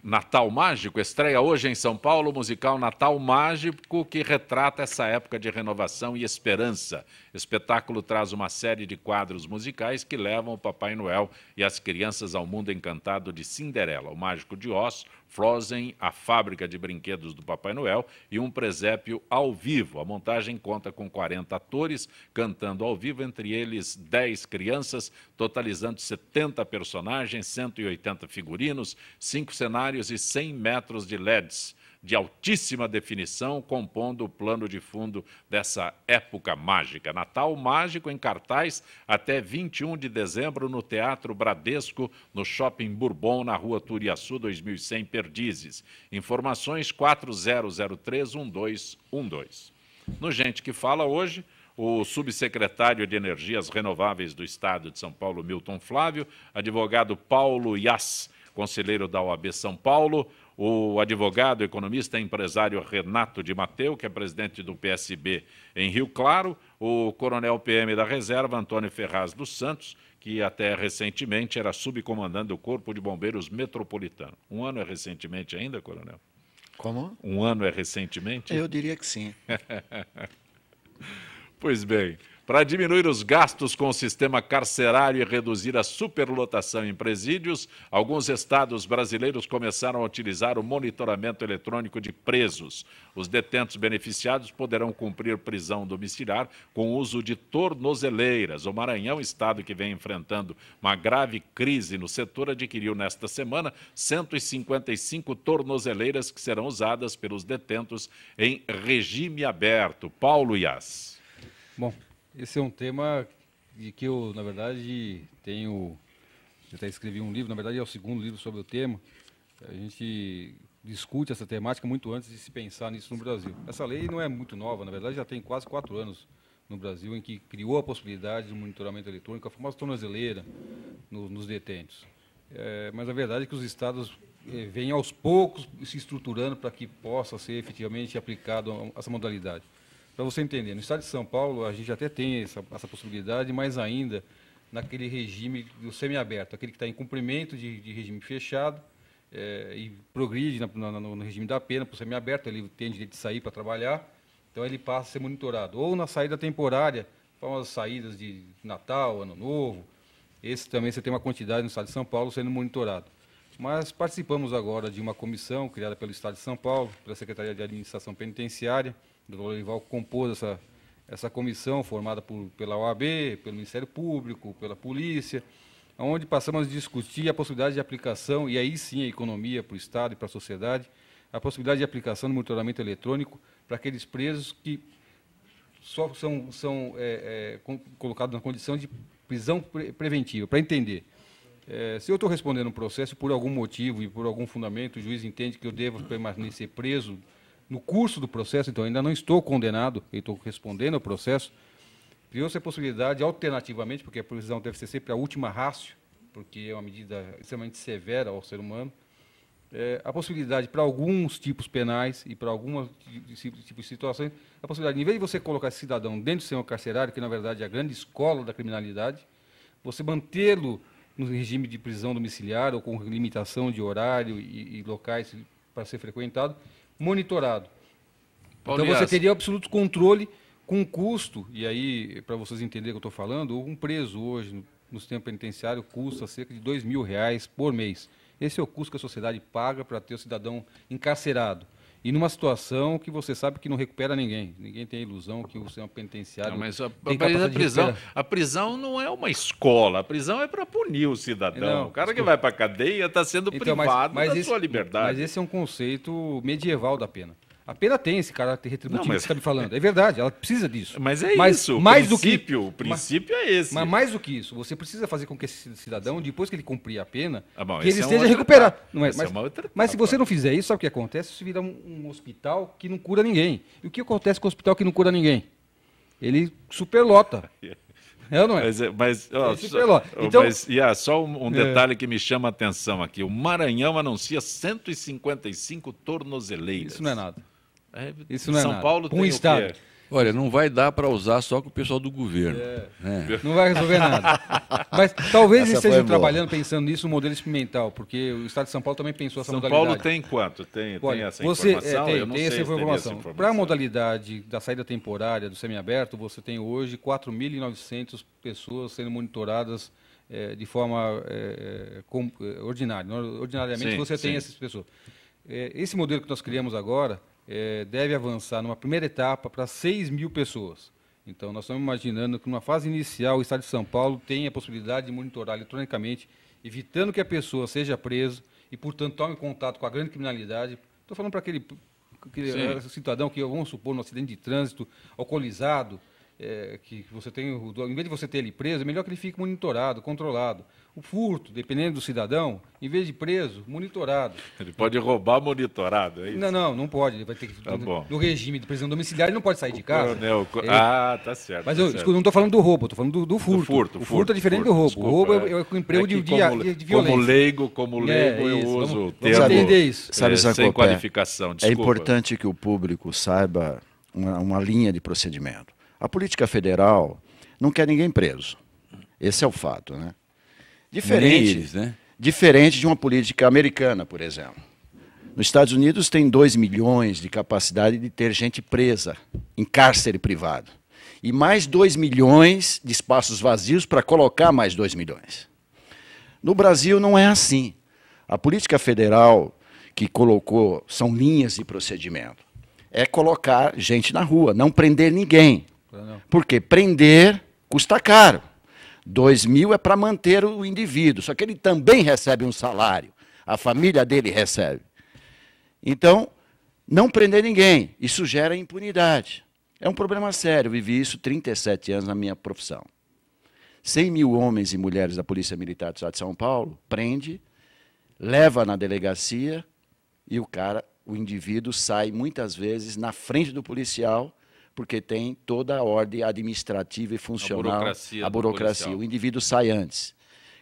Natal Mágico. Estreia hoje em São Paulo o musical Natal Mágico, que retrata essa época de renovação e esperança. O espetáculo traz uma série de quadros musicais que levam o Papai Noel e as crianças ao mundo encantado de Cinderela, o Mágico de Oz, Frozen, a fábrica de brinquedos do Papai Noel e um presépio ao vivo. A montagem conta com 40 atores cantando ao vivo, entre eles 10 crianças, totalizando 70 personagens, 180 figurinos, 5 cenários e 100 metros de LEDs de altíssima definição, compondo o plano de fundo dessa época mágica. Natal Mágico em cartaz até 21 de dezembro no Teatro Bradesco, no Shopping Bourbon, na Rua Turiaçu, 2100 Perdizes. Informações 4003-1212. No Gente que Fala hoje, o subsecretário de Energias Renováveis do Estado de São Paulo, Milton Flávio, advogado Paulo Yass, conselheiro da OAB São Paulo, o advogado, economista e empresário Renato de Mateu, que é presidente do PSB em Rio Claro, o coronel PM da Reserva, Antônio Ferraz dos Santos, que até recentemente era subcomandante do Corpo de Bombeiros Metropolitano. Um ano é recentemente ainda, coronel? Como? Um ano é recentemente? Eu diria que sim. Pois bem, para diminuir os gastos com o sistema carcerário e reduzir a superlotação em presídios, alguns estados brasileiros começaram a utilizar o monitoramento eletrônico de presos. Os detentos beneficiados poderão cumprir prisão domiciliar com o uso de tornozeleiras. O Maranhão, estado que vem enfrentando uma grave crise no setor, adquiriu nesta semana 155 tornozeleiras que serão usadas pelos detentos em regime aberto. Paulo Yass. Bom, esse é um tema de que eu, na verdade, eu até escrevi um livro, na verdade é o segundo livro sobre o tema. A gente discute essa temática muito antes de se pensar nisso no Brasil. Essa lei não é muito nova, na verdade já tem quase 4 anos no Brasil, em que criou a possibilidade do monitoramento eletrônico, a famosa tornozeleira nos detentos. Mas a verdade é que os estados vêm aos poucos se estruturando para que possa ser efetivamente aplicado essa modalidade. Para você entender, no estado de São Paulo, a gente até tem essa possibilidade, mas ainda naquele regime do semiaberto, aquele que está em cumprimento de regime fechado e progride no regime da pena para o semiaberto, ele tem direito de sair para trabalhar, então ele passa a ser monitorado. Ou na saída temporária, famosas saídas de Natal, Ano Novo, esse também você tem uma quantidade no estado de São Paulo sendo monitorado. Mas participamos agora de uma comissão criada pelo Estado de São Paulo, pela Secretaria de Administração Penitenciária. O doutor Olival compôs essa comissão formada pela OAB, pelo Ministério Público, pela Polícia, onde passamos a discutir a possibilidade de aplicação, e aí sim a economia para o Estado e para a sociedade, a possibilidade de aplicação do monitoramento eletrônico para aqueles presos que só são colocados na condição de prisão preventiva, para entender. Se eu estou respondendo um processo por algum motivo e por algum fundamento, o juiz entende que eu devo permanecer preso no curso do processo, então ainda não estou condenado, eu estou respondendo ao processo, criou-se a possibilidade, alternativamente, porque a prisão deve ser sempre a última ratio, porque é uma medida extremamente severa ao ser humano, a possibilidade para alguns tipos penais e para alguns tipos de situações, a possibilidade, em vez de você colocar esse cidadão dentro do sistema carcerário, que na verdade é a grande escola da criminalidade, você mantê-lo no regime de prisão domiciliar ou com limitação de horário e locais para ser frequentado, monitorado. Então você teria absoluto controle com custo, e aí, para vocês entenderem o que eu estou falando, um preso hoje no sistema penitenciário custa cerca de R$2.000 por mês. Esse é o custo que a sociedade paga para ter o cidadão encarcerado. E numa situação que você sabe que não recupera ninguém. Ninguém tem a ilusão que o sistema penitenciário... Não, mas a prisão não é uma escola. A prisão é para punir o cidadão. Não, o cara que vai para a cadeia está sendo privado da sua liberdade. Mas esse é um conceito medieval da pena. A pena tem esse caráter retributivo que você está me falando. É verdade, ela precisa disso. Mas isso, mais o princípio é esse. Mas mais do que isso, você precisa fazer com que esse cidadão, depois que ele cumprir a pena, que ele é esteja recuperado. Mas se você não fizer isso, sabe o que acontece? Isso vira um hospital que não cura ninguém. E o que acontece com o hospital que não cura ninguém? Ele superlota. É ou não é? Só um detalhe que me chama a atenção aqui. O Maranhão anuncia 155 tornozeleiras. Isso não é nada. Isso não é São nada. Paulo tem um estado. o quê? Olha, não vai dar para usar só com o pessoal do governo. Não vai resolver nada. Mas talvez eles estejam trabalhando, pensando nisso, no modelo experimental, porque o Estado de São Paulo também pensou essa modalidade. São Paulo tem quanto? Tem essa informação? Eu não tem sei essa informação. Para a modalidade da saída temporária do semiaberto, você tem hoje 4.900 pessoas sendo monitoradas de forma ordinária. Ordinariamente você tem essas pessoas. Esse modelo que nós criamos agora deve avançar numa primeira etapa para 6.000 pessoas. Então, nós estamos imaginando que, numa fase inicial, o Estado de São Paulo tem a possibilidade de monitorar eletronicamente, evitando que a pessoa seja presa e, portanto, tome contato com a grande criminalidade. Estou falando para aquele cidadão que, vamos supor, num acidente de trânsito, alcoolizado, que você tem, em vez de você ter ele preso, é melhor que ele fique monitorado, controlado. O furto, dependendo do cidadão, em vez de preso, monitorado. Ele pode roubar monitorado, é isso? Não pode. Ele vai ter que, no regime de prisão domiciliar, ele não pode sair de casa. Tá certo. Mas eu não estou falando do roubo, estou falando do furto. O furto é diferente do roubo. O roubo é o emprego de violência. Como leigo, eu uso o termo entender isso. Sem qualificação. É importante que o público saiba uma linha de procedimento. A política federal não quer ninguém preso. Esse é o fato, né? Diferente de uma política americana, por exemplo. Nos Estados Unidos tem 2 milhões de capacidade de ter gente presa em cárcere privado. E mais 2 milhões de espaços vazios para colocar mais 2 milhões. No Brasil não é assim. A política federal que colocou, são linhas de procedimento, é colocar gente na rua, não prender ninguém. Porque prender custa caro. 2.000 é para manter o indivíduo, só que ele também recebe um salário, a família dele recebe. Então, não prender ninguém, isso gera impunidade. É um problema sério, eu vivi isso 37 anos na minha profissão. 100.000 homens e mulheres da Polícia Militar do Estado de São Paulo, prende, leva na delegacia e o indivíduo sai muitas vezes na frente do policial, porque tem toda a ordem administrativa e funcional, a burocracia. O indivíduo sai antes.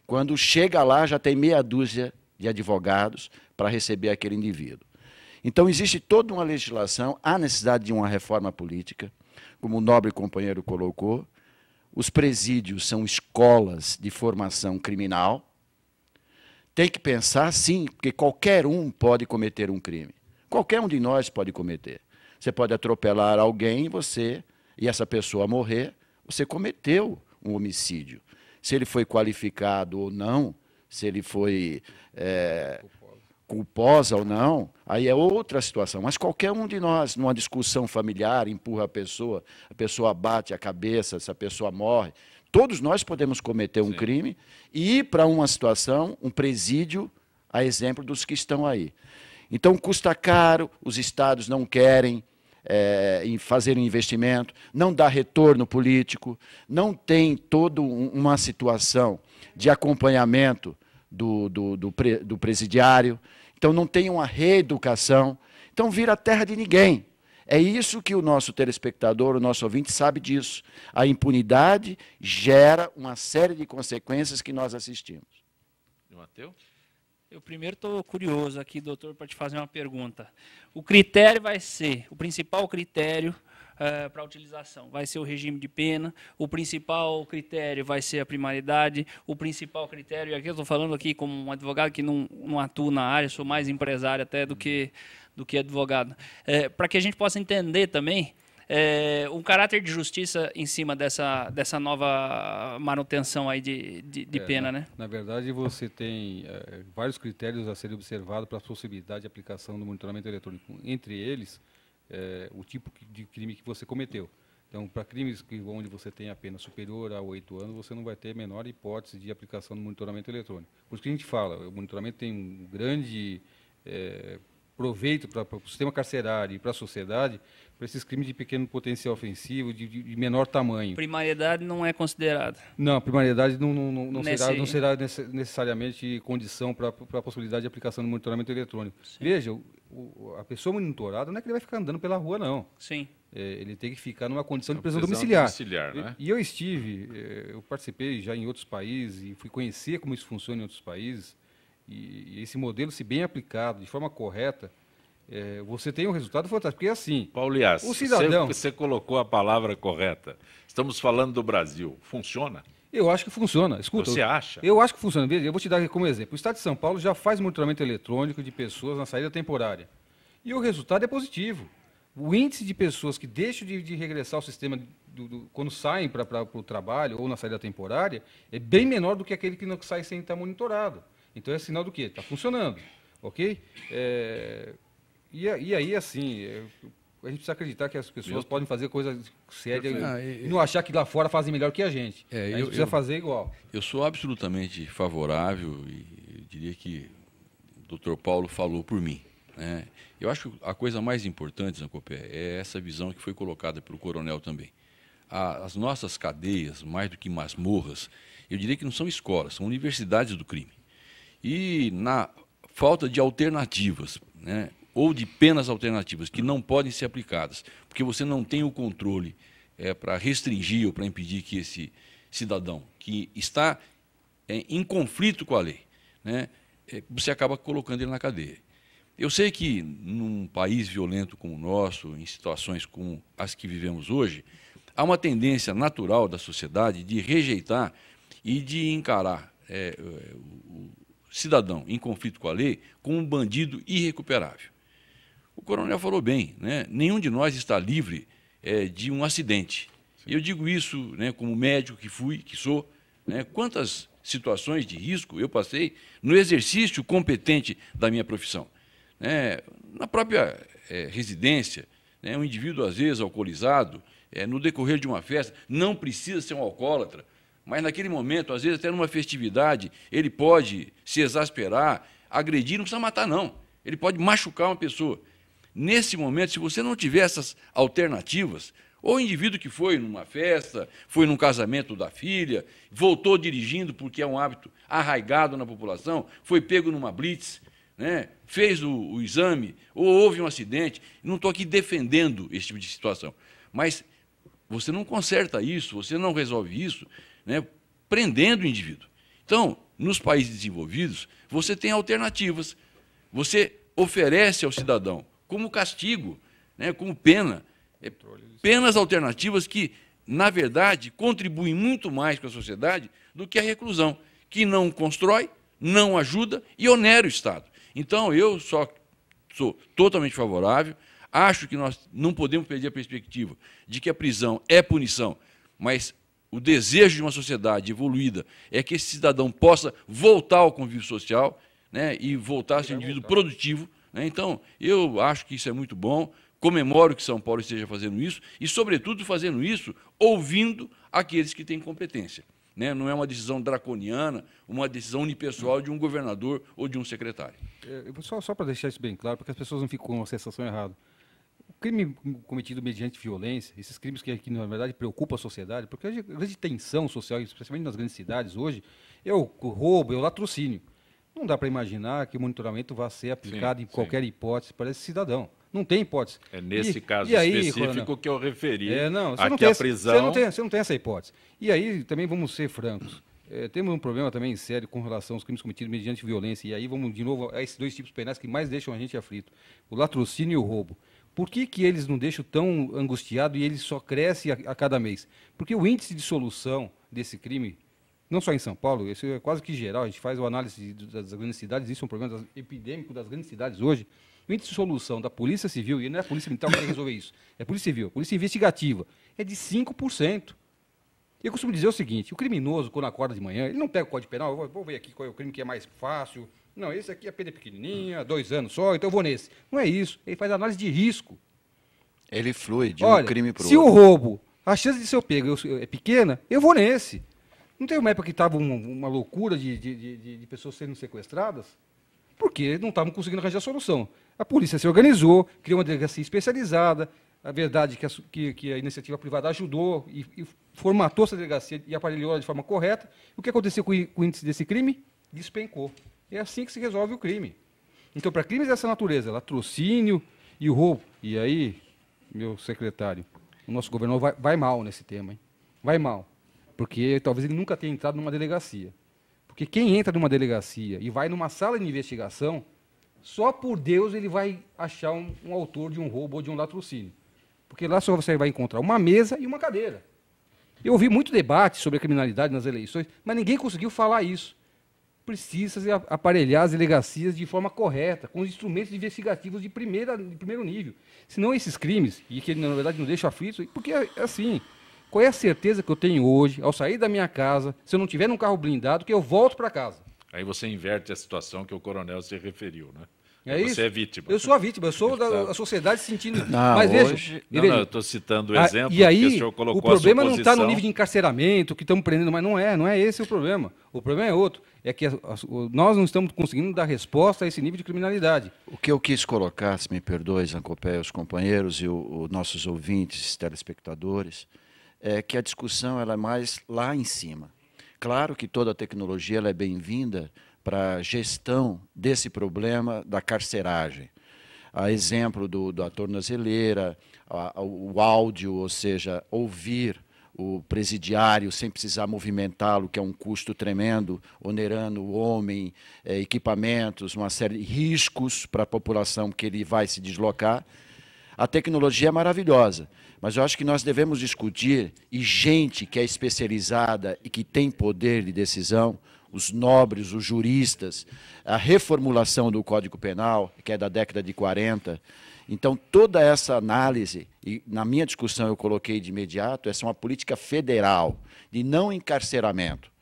Quando chega lá, já tem meia dúzia de advogados para receber aquele indivíduo. Então, existe toda uma legislação, há necessidade de uma reforma política, como o nobre companheiro colocou. Os presídios são escolas de formação criminal. Tem que pensar, sim, porque qualquer um pode cometer um crime. Qualquer um de nós pode cometer. Você pode atropelar alguém e essa pessoa morrer, você cometeu um homicídio. Se ele foi qualificado ou não, se ele foi culposa ou não, aí é outra situação. Mas qualquer um de nós, numa discussão familiar, empurra a pessoa bate a cabeça, essa pessoa morre. Todos nós podemos cometer um crime e ir para uma situação, um presídio, a exemplo dos que estão aí. Então, custa caro, os estados não querem em fazer um investimento, não dá retorno político, não tem toda uma situação de acompanhamento do presidiário, então não tem uma reeducação, então vira terra de ninguém. É isso que o nosso telespectador, o nosso ouvinte sabe disso. A impunidade gera uma série de consequências que nós assistimos. Mateus? Eu primeiro estou curioso aqui, doutor, para te fazer uma pergunta. O critério vai ser, o principal critério para a utilização vai ser o regime de pena, o principal critério vai ser a primariedade, o principal critério, e aqui eu estou falando aqui como um advogado que não atua na área, sou mais empresário até do que advogado. Para que a gente possa entender também um caráter de justiça em cima dessa nova manutenção aí de pena, né? Na verdade, você tem vários critérios a serem observados para a possibilidade de aplicação do monitoramento eletrônico. Entre eles, o tipo de crime que você cometeu. Então, para crimes onde você tem a pena superior a 8 anos, você não vai ter a menor hipótese de aplicação do monitoramento eletrônico. Por isso que a gente fala, o monitoramento tem um grande proveito para o sistema carcerário e para a sociedade, para esses crimes de pequeno potencial ofensivo, de menor tamanho. Primariedade não é considerada? Não, a primariedade não será necessariamente condição para a possibilidade de aplicação do monitoramento eletrônico. Sim. Veja, a pessoa monitorada não é que ele vai ficar andando pela rua, não. Sim. Ele tem que ficar numa condição de prisão domiciliar. Né? E eu participei já em outros países e fui conhecer como isso funciona em outros países. E esse modelo, se bem aplicado de forma correta, você tem um resultado fantástico. Porque assim, Paulias, o cidadão... você colocou a palavra correta. Estamos falando do Brasil. Funciona? Eu acho que funciona. Escuta, você acha? Eu acho que funciona. Veja, eu vou te dar aqui como exemplo. O Estado de São Paulo já faz monitoramento eletrônico de pessoas na saída temporária. E o resultado é positivo. O índice de pessoas que deixam de regressar ao sistema quando saem para o trabalho ou na saída temporária é bem menor do que aquele que não sai sem estar monitorado. Então é sinal do quê? Está funcionando, ok? E aí, assim, a gente precisa acreditar que as pessoas podem fazer coisas sérias e não achar que lá fora fazem melhor que a gente. A gente precisa fazer igual. Eu sou absolutamente favorável e eu diria que o Dr. Paulo falou por mim. Né? Eu acho que a coisa mais importante, Zancopé, é essa visão que foi colocada pelo coronel também. As nossas cadeias, mais do que masmorras, eu diria que não são escolas, são universidades do crime. E na falta de alternativas, né, ou de penas alternativas que não podem ser aplicadas, porque você não tem o controle para restringir ou para impedir que esse cidadão que está em conflito com a lei, né, você acaba colocando ele na cadeia. Eu sei que num país violento como o nosso, em situações como as que vivemos hoje, há uma tendência natural da sociedade de rejeitar e de encarar o cidadão em conflito com a lei como um bandido irrecuperável. O coronel falou bem, né? Nenhum de nós está livre de um acidente. E eu digo isso, né, como médico que sou, né, quantas situações de risco eu passei no exercício competente da minha profissão. Na própria residência, né, um indivíduo, às vezes, alcoolizado, no decorrer de uma festa, não precisa ser um alcoólatra, mas naquele momento, às vezes até numa festividade, ele pode se exasperar, agredir, não precisa matar não, ele pode machucar uma pessoa. Nesse momento, se você não tiver essas alternativas, ou o indivíduo que foi numa festa, foi num casamento da filha, voltou dirigindo porque é um hábito arraigado na população, foi pego numa blitz, né, fez o exame, ou houve um acidente, não estou aqui defendendo esse tipo de situação, mas você não conserta isso, você não resolve isso, né, prendendo o indivíduo. Então, nos países desenvolvidos, você tem alternativas. Você oferece ao cidadão como castigo, né, como pena, penas alternativas que, na verdade, contribuem muito mais com a sociedade do que a reclusão, que não constrói, não ajuda e onera o Estado. Então, eu só sou totalmente favorável, acho que nós não podemos perder a perspectiva de que a prisão é punição, mas o desejo de uma sociedade evoluída é que esse cidadão possa voltar ao convívio social, né, e voltar a ser um indivíduo produtivo. Né? Então, eu acho que isso é muito bom, comemoro que São Paulo esteja fazendo isso e, sobretudo, fazendo isso ouvindo aqueles que têm competência. Né? Não é uma decisão draconiana, uma decisão unipessoal de um governador ou de um secretário. Só para deixar isso bem claro, porque as pessoas não ficam com uma sensação errada. O crime cometido mediante violência, esses crimes que na verdade preocupam a sociedade, porque a grande tensão social, especialmente nas grandes cidades hoje, é o roubo, é o latrocínio. Não dá para imaginar que o monitoramento vá ser aplicado em qualquer hipótese para esse cidadão. Não tem hipótese. É nesse caso aí, específico coronel, que eu referi. A prisão... Você não tem essa hipótese. E aí também vamos ser francos. Temos um problema também sério com relação aos crimes cometidos mediante violência. E aí vamos de novo a esses dois tipos penais que mais deixam a gente aflito. O latrocínio e o roubo. Por que eles não deixam tão angustiado e ele só cresce a cada mês? Porque o índice de solução desse crime, não só em São Paulo, isso é quase que geral, a gente faz a análise das grandes cidades, isso é um problema epidêmico das grandes cidades hoje. O índice de solução da Polícia Civil, e não é a Polícia Militar que vai resolver isso, é a Polícia Civil, a Polícia Investigativa, é de 5%. Eu costumo dizer o seguinte, o criminoso, quando acorda de manhã, ele não pega o Código Penal, vou ver aqui qual é o crime que é mais fácil, não, esse aqui a pena é pequenininha, 2 anos só, então eu vou nesse. Não é isso, ele faz análise de risco. Ele flui de um crime para o outro. Se o roubo, a chance de ser eu pego é pequena, eu vou nesse. Não tem uma época que estava uma loucura de pessoas sendo sequestradas? Porque não estavam conseguindo arranjar solução. A polícia se organizou, criou uma delegacia especializada, a verdade é que a iniciativa privada ajudou e formatou essa delegacia e aparelhou ela de forma correta. O que aconteceu com o índice desse crime? Despencou. É assim que se resolve o crime. Então, para crimes dessa natureza, latrocínio e o roubo, e aí, meu secretário, o nosso governador vai mal nesse tema, hein? Vai mal. Porque talvez ele nunca tenha entrado numa delegacia. Porque quem entra numa delegacia e vai numa sala de investigação, só por Deus ele vai achar um autor de um roubo ou de um latrocínio. Porque lá só você vai encontrar uma mesa e uma cadeira. Eu ouvi muito debate sobre a criminalidade nas eleições, mas ninguém conseguiu falar isso. Precisa aparelhar as delegacias de forma correta, com os instrumentos investigativos de primeiro nível. Senão esses crimes, e que na verdade não deixam aflitos, porque assim, qual é a certeza que eu tenho hoje, ao sair da minha casa, se eu não tiver num carro blindado, que eu volto para casa? Aí você inverte a situação que o coronel se referiu, né? É isso? Você é vítima. Eu sou a vítima, eu sou da sociedade se sentindo... Não, mas hoje... Não, eu estou citando o exemplo e aí, que o senhor colocou o problema não está no posição. nível de encarceramento, que estamos prendendo, mas não é esse o problema. O problema é outro, é que nós não estamos conseguindo dar resposta a esse nível de criminalidade. O que eu quis colocar, se me perdoe, Zancopé, os companheiros e os nossos ouvintes, telespectadores, é que a discussão ela é mais lá em cima. Claro que toda a tecnologia ela é bem-vinda para a gestão desse problema da carceragem. A exemplo da tornozeleira, o áudio, ou seja, ouvir o presidiário sem precisar movimentá-lo, que é um custo tremendo, onerando o homem, equipamentos, uma série de riscos para a população que ele vai se deslocar. A tecnologia é maravilhosa, mas eu acho que nós devemos discutir, e gente que é especializada e que tem poder de decisão, os nobres, os juristas, a reformulação do Código Penal, que é da década de 40. Então, toda essa análise, e na minha discussão eu coloquei de imediato, essa é uma política federal de não encarceramento.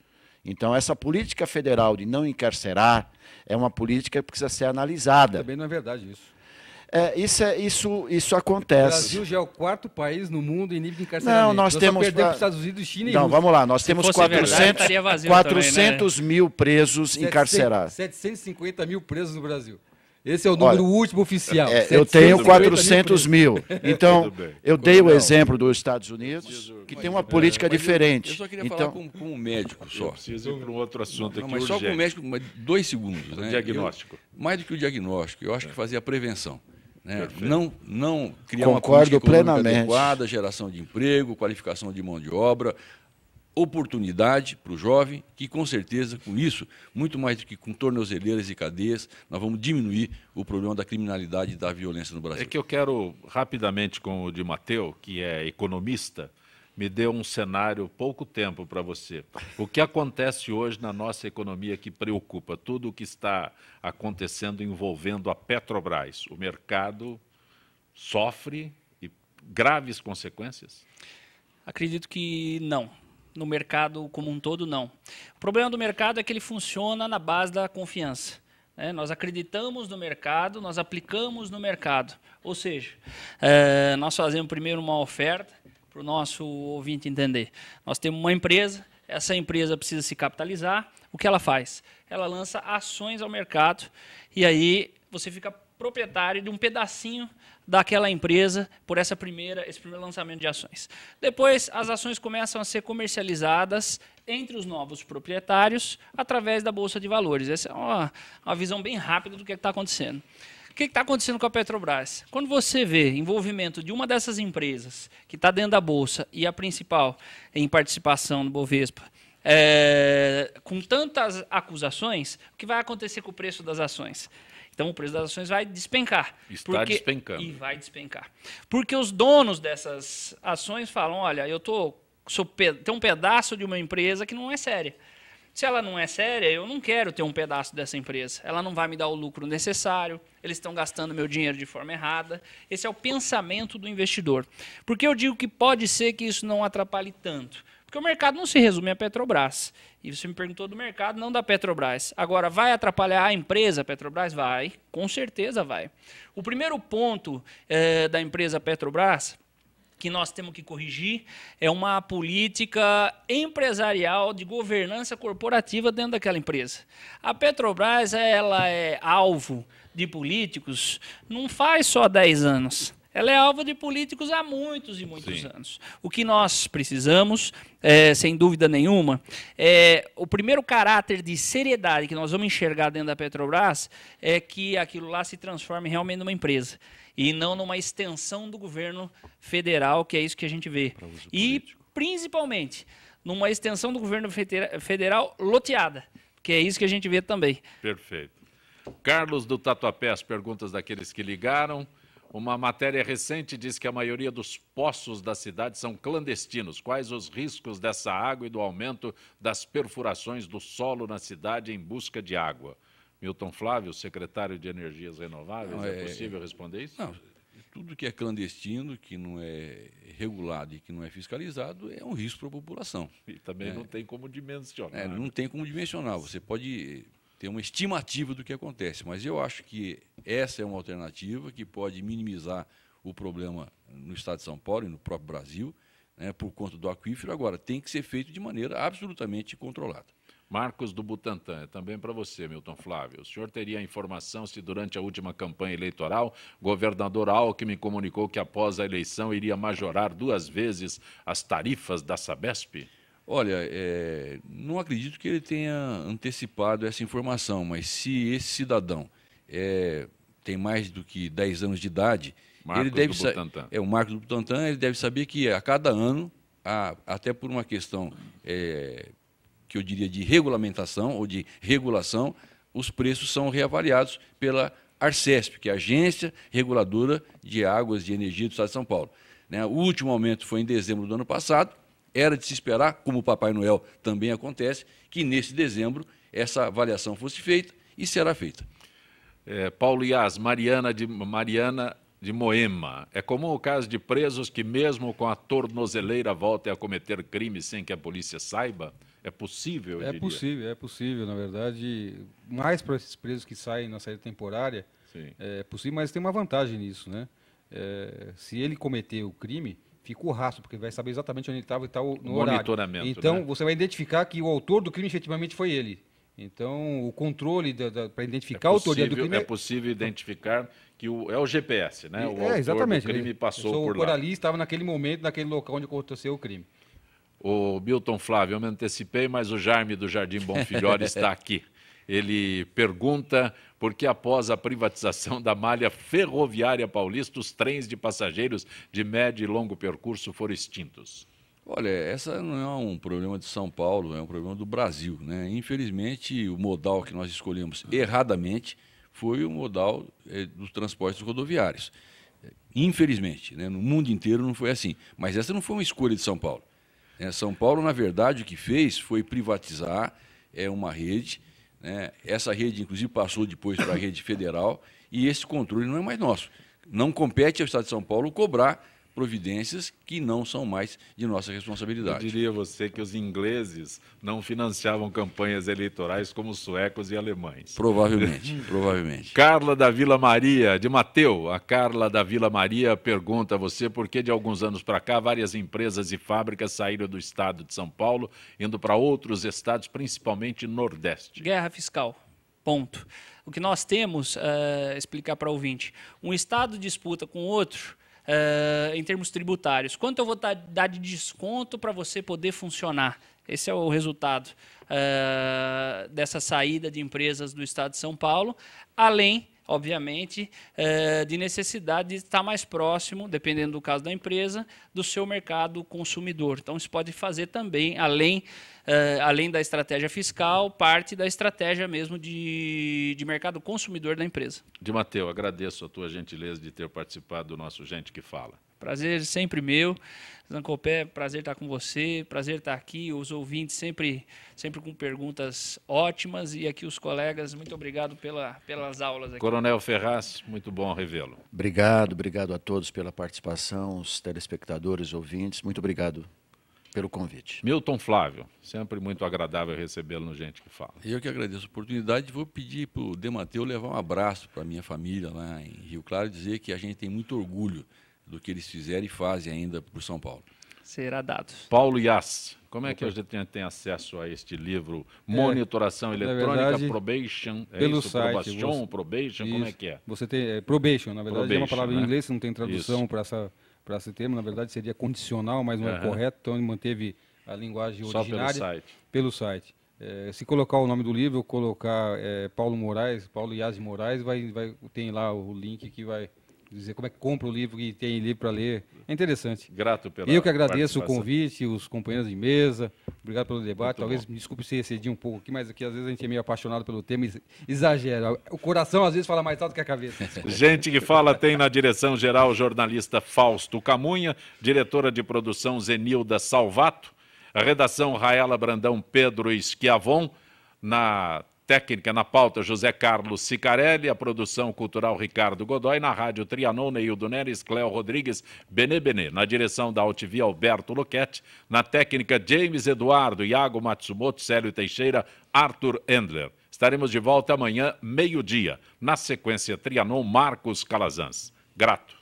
Então, essa política federal de não encarcerar é uma política que precisa ser analisada. Também não é verdade isso. Isso acontece. O Brasil já é o 4º país no mundo em nível de encarceramento. Não, nós temos... só perdemos para os Estados Unidos, China e Não, Rússia. vamos lá, nós temos 400 também, né? mil presos encarcerados. 750 mil presos no Brasil. Esse é o número último oficial. Eu tenho 400 mil. Então, eu dei o exemplo dos Estados Unidos, que tem uma política diferente. Eu só queria falar com um médico só. Eu preciso ir para um outro assunto aqui mas só com o médico, 2 segundos. O né? diagnóstico. Mais do que o diagnóstico, eu acho que fazer a prevenção. Né? Não criar Concordo uma política plenamente. adequada, geração de emprego, qualificação de mão de obra, oportunidade para o jovem, que com certeza, com isso, muito mais do que com tornozeleiras e cadeias, nós vamos diminuir o problema da criminalidade e da violência no Brasil. É que eu quero, rapidamente, com o Di Matteo, que é economista, me deu um cenário pouco tempo para você. O que acontece hoje na nossa economia que preocupa? Tudo o que está acontecendo envolvendo a Petrobras. O mercado sofre e graves consequências? Acredito que não. No mercado como um todo, não. O problema do mercado é que ele funciona na base da confiança. Nós acreditamos no mercado, nós aplicamos no mercado. Ou seja, nós fazemos primeiro uma oferta para o nosso ouvinte entender. Nós temos uma empresa, essa empresa precisa se capitalizar. O que ela faz? Ela lança ações ao mercado e aí você fica proprietário de um pedacinho daquela empresa por esse primeiro lançamento de ações. Depois, as ações começam a ser comercializadas entre os novos proprietários através da Bolsa de Valores. Essa é uma visão bem rápida do que está acontecendo. O que está acontecendo com a Petrobras? Quando você vê envolvimento de uma dessas empresas que está dentro da Bolsa e a principal em participação no Bovespa, com tantas acusações, o que vai acontecer com o preço das ações? Então, o preço das ações vai despencar. Está despencando. E vai despencar. Porque os donos dessas ações falam, olha, tem um pedaço de uma empresa que não é séria. Se ela não é séria, eu não quero ter um pedaço dessa empresa. Ela não vai me dar o lucro necessário, eles estão gastando meu dinheiro de forma errada. Esse é o pensamento do investidor. Por que eu digo que pode ser que isso não atrapalhe tanto? Porque o mercado não se resume a Petrobras. E você me perguntou do mercado, não da Petrobras. Agora, vai atrapalhar a empresa Petrobras? Vai, com certeza vai. O primeiro ponto da empresa Petrobras que nós temos que corrigir é uma política empresarial de governança corporativa dentro daquela empresa. A Petrobras ela é alvo de políticos não faz só 10 anos. Ela é alvo de políticos há muitos e muitos anos. O que nós precisamos, sem dúvida nenhuma, o primeiro caráter de seriedade que nós vamos enxergar dentro da Petrobras é que aquilo lá se transforme realmente numa empresa e não numa extensão do governo federal, que é isso que a gente vê. E, principalmente, numa extensão do governo federal loteada, que é isso que a gente vê também. Perfeito. Carlos do Tatuapé, as perguntas daqueles que ligaram. Uma matéria recente diz que a maioria dos poços da cidade são clandestinos. Quais os riscos dessa água e do aumento das perfurações do solo na cidade em busca de água? Milton Flávio, secretário de Energias Renováveis, é possível responder isso? Não, tudo que é clandestino, que não é regulado e que não é fiscalizado, é um risco para a população. E também não tem como dimensionar. Não tem como dimensionar. Você pode ter uma estimativa do que acontece, mas eu acho que essa é uma alternativa que pode minimizar o problema no estado de São Paulo e no próprio Brasil, por conta do aquífero. Agora, tem que ser feito de maneira absolutamente controlada. Marcos do Butantã, também para você, Milton Flávio. O senhor teria a informação se durante a última campanha eleitoral, o governador Alckmin comunicou que após a eleição iria majorar 2 vezes as tarifas da Sabesp? Olha, não acredito que ele tenha antecipado essa informação, mas se esse cidadão tem mais do que 10 anos de idade, ele deve o Marcos do Butantã, ele deve saber que a cada ano, até por uma questão que eu diria de regulamentação ou de regulação, os preços são reavaliados pela Arcesp, que é a Agência Reguladora de Águas e Energia do Estado de São Paulo. O último aumento foi em dezembro do ano passado. Era de se esperar, como o Papai Noel também acontece, que nesse dezembro essa avaliação fosse feita e será feita. Paulo Iaz, Mariana de Moema. É comum o caso de presos que, mesmo com a tornozeleira, voltem a cometer crimes sem que a polícia saiba? É possível, eu diria? É possível, na verdade. Mais para esses presos que saem na saída temporária, é possível, mas tem uma vantagem nisso, né? Se ele cometer o crime, fica o rastro, porque vai saber exatamente onde ele estava e tal no monitoramento, horário. Então, você vai identificar que o autor do crime efetivamente foi ele. Então, o controle para identificar a autoria do crime... É possível identificar que é o GPS, né? O autor do crime passou por lá. O ali estava naquele momento, naquele local onde aconteceu o crime. O Milton Flávio, eu me antecipei, mas o Jaime do Jardim Bonfilhor está aqui. Ele pergunta por que, após a privatização da malha ferroviária paulista, os trens de passageiros de médio e longo percurso foram extintos. Olha, essa não é um problema de São Paulo, é um problema do Brasil, né? Infelizmente, o modal que nós escolhemos erradamente foi o modal dos transportes rodoviários. Infelizmente, né? No mundo inteiro não foi assim. Mas essa não foi uma escolha de São Paulo. São Paulo, na verdade, o que fez foi privatizar uma rede. Essa rede, inclusive, passou depois para a rede federal e esse controle não é mais nosso. Não compete ao Estado de São Paulo cobrar providências que não são mais de nossa responsabilidade. Eu diria você que os ingleses não financiavam campanhas eleitorais como os suecos e alemães. Provavelmente, provavelmente. Carla da Vila Maria, de Mateu. A Carla da Vila Maria pergunta a você por que de alguns anos para cá várias empresas e fábricas saíram do estado de São Paulo, indo para outros estados, principalmente Nordeste. Guerra fiscal. Ponto. O que nós temos, explicar para o ouvinte, um estado disputa com outro em termos tributários. Quanto eu vou dar de desconto para você poder funcionar? Esse é o resultado dessa saída de empresas do estado de São Paulo, além, obviamente, de necessidade de estar mais próximo, dependendo do caso da empresa, do seu mercado consumidor. Então, isso pode fazer também, além da estratégia fiscal, parte da estratégia mesmo de mercado consumidor da empresa. De Mateu, agradeço a tua gentileza de ter participado do nosso Gente que Fala. Prazer sempre meu. Zancopé, prazer estar com você, prazer estar aqui, os ouvintes sempre com perguntas ótimas e aqui os colegas, muito obrigado pelas aulas aqui. Coronel Ferraz, muito bom revê-lo. Obrigado a todos pela participação, os telespectadores, ouvintes, muito obrigado pelo convite. Milton Flávio, sempre muito agradável recebê-lo no Gente que Fala. Eu que agradeço a oportunidade, vou pedir para o Demateu levar um abraço para a minha família lá em Rio Claro, dizer que a gente tem muito orgulho do que eles fizeram e fazem ainda por São Paulo. Será dado. Paulo Yass, como é que a gente tem acesso a este livro? Monitoração eletrônica, verdade, probation, pelo site. Probation, como é que é? Você tem probation, na verdade, é uma palavra em inglês, não tem tradução para esse termo, na verdade seria condicional, mas não é correto, então ele manteve a linguagem originária. Só pelo site. Se colocar o nome do livro, colocar Paulo Yass de Moraes, tem lá o link que vai dizer como é que compra o livro e tem livro para ler. É interessante. Grato pela Eu que agradeço o convite, os companheiros de mesa. Obrigado pelo debate. Muito Talvez, bom. me desculpe se excedi um pouco aqui, mas aqui às vezes a gente é meio apaixonado pelo tema e exagera. O coração às vezes fala mais alto que a cabeça. Gente que Fala tem na direção-geral o jornalista Fausto Camunha, diretora de produção Zenilda Salvato, a redação Raela Brandão Pedro Schiavon, na técnica, na pauta, José Carlos Sicarelli, a produção cultural Ricardo Godoy, na rádio Trianon, Neildo Neres, Cléo Rodrigues, Benê, na direção da Altivia, Alberto Luquete, na técnica, James Eduardo, Iago Matsumoto, Célio Teixeira, Arthur Endler. Estaremos de volta amanhã, meio-dia, na sequência Trianon, Marcos Calazans. Grato.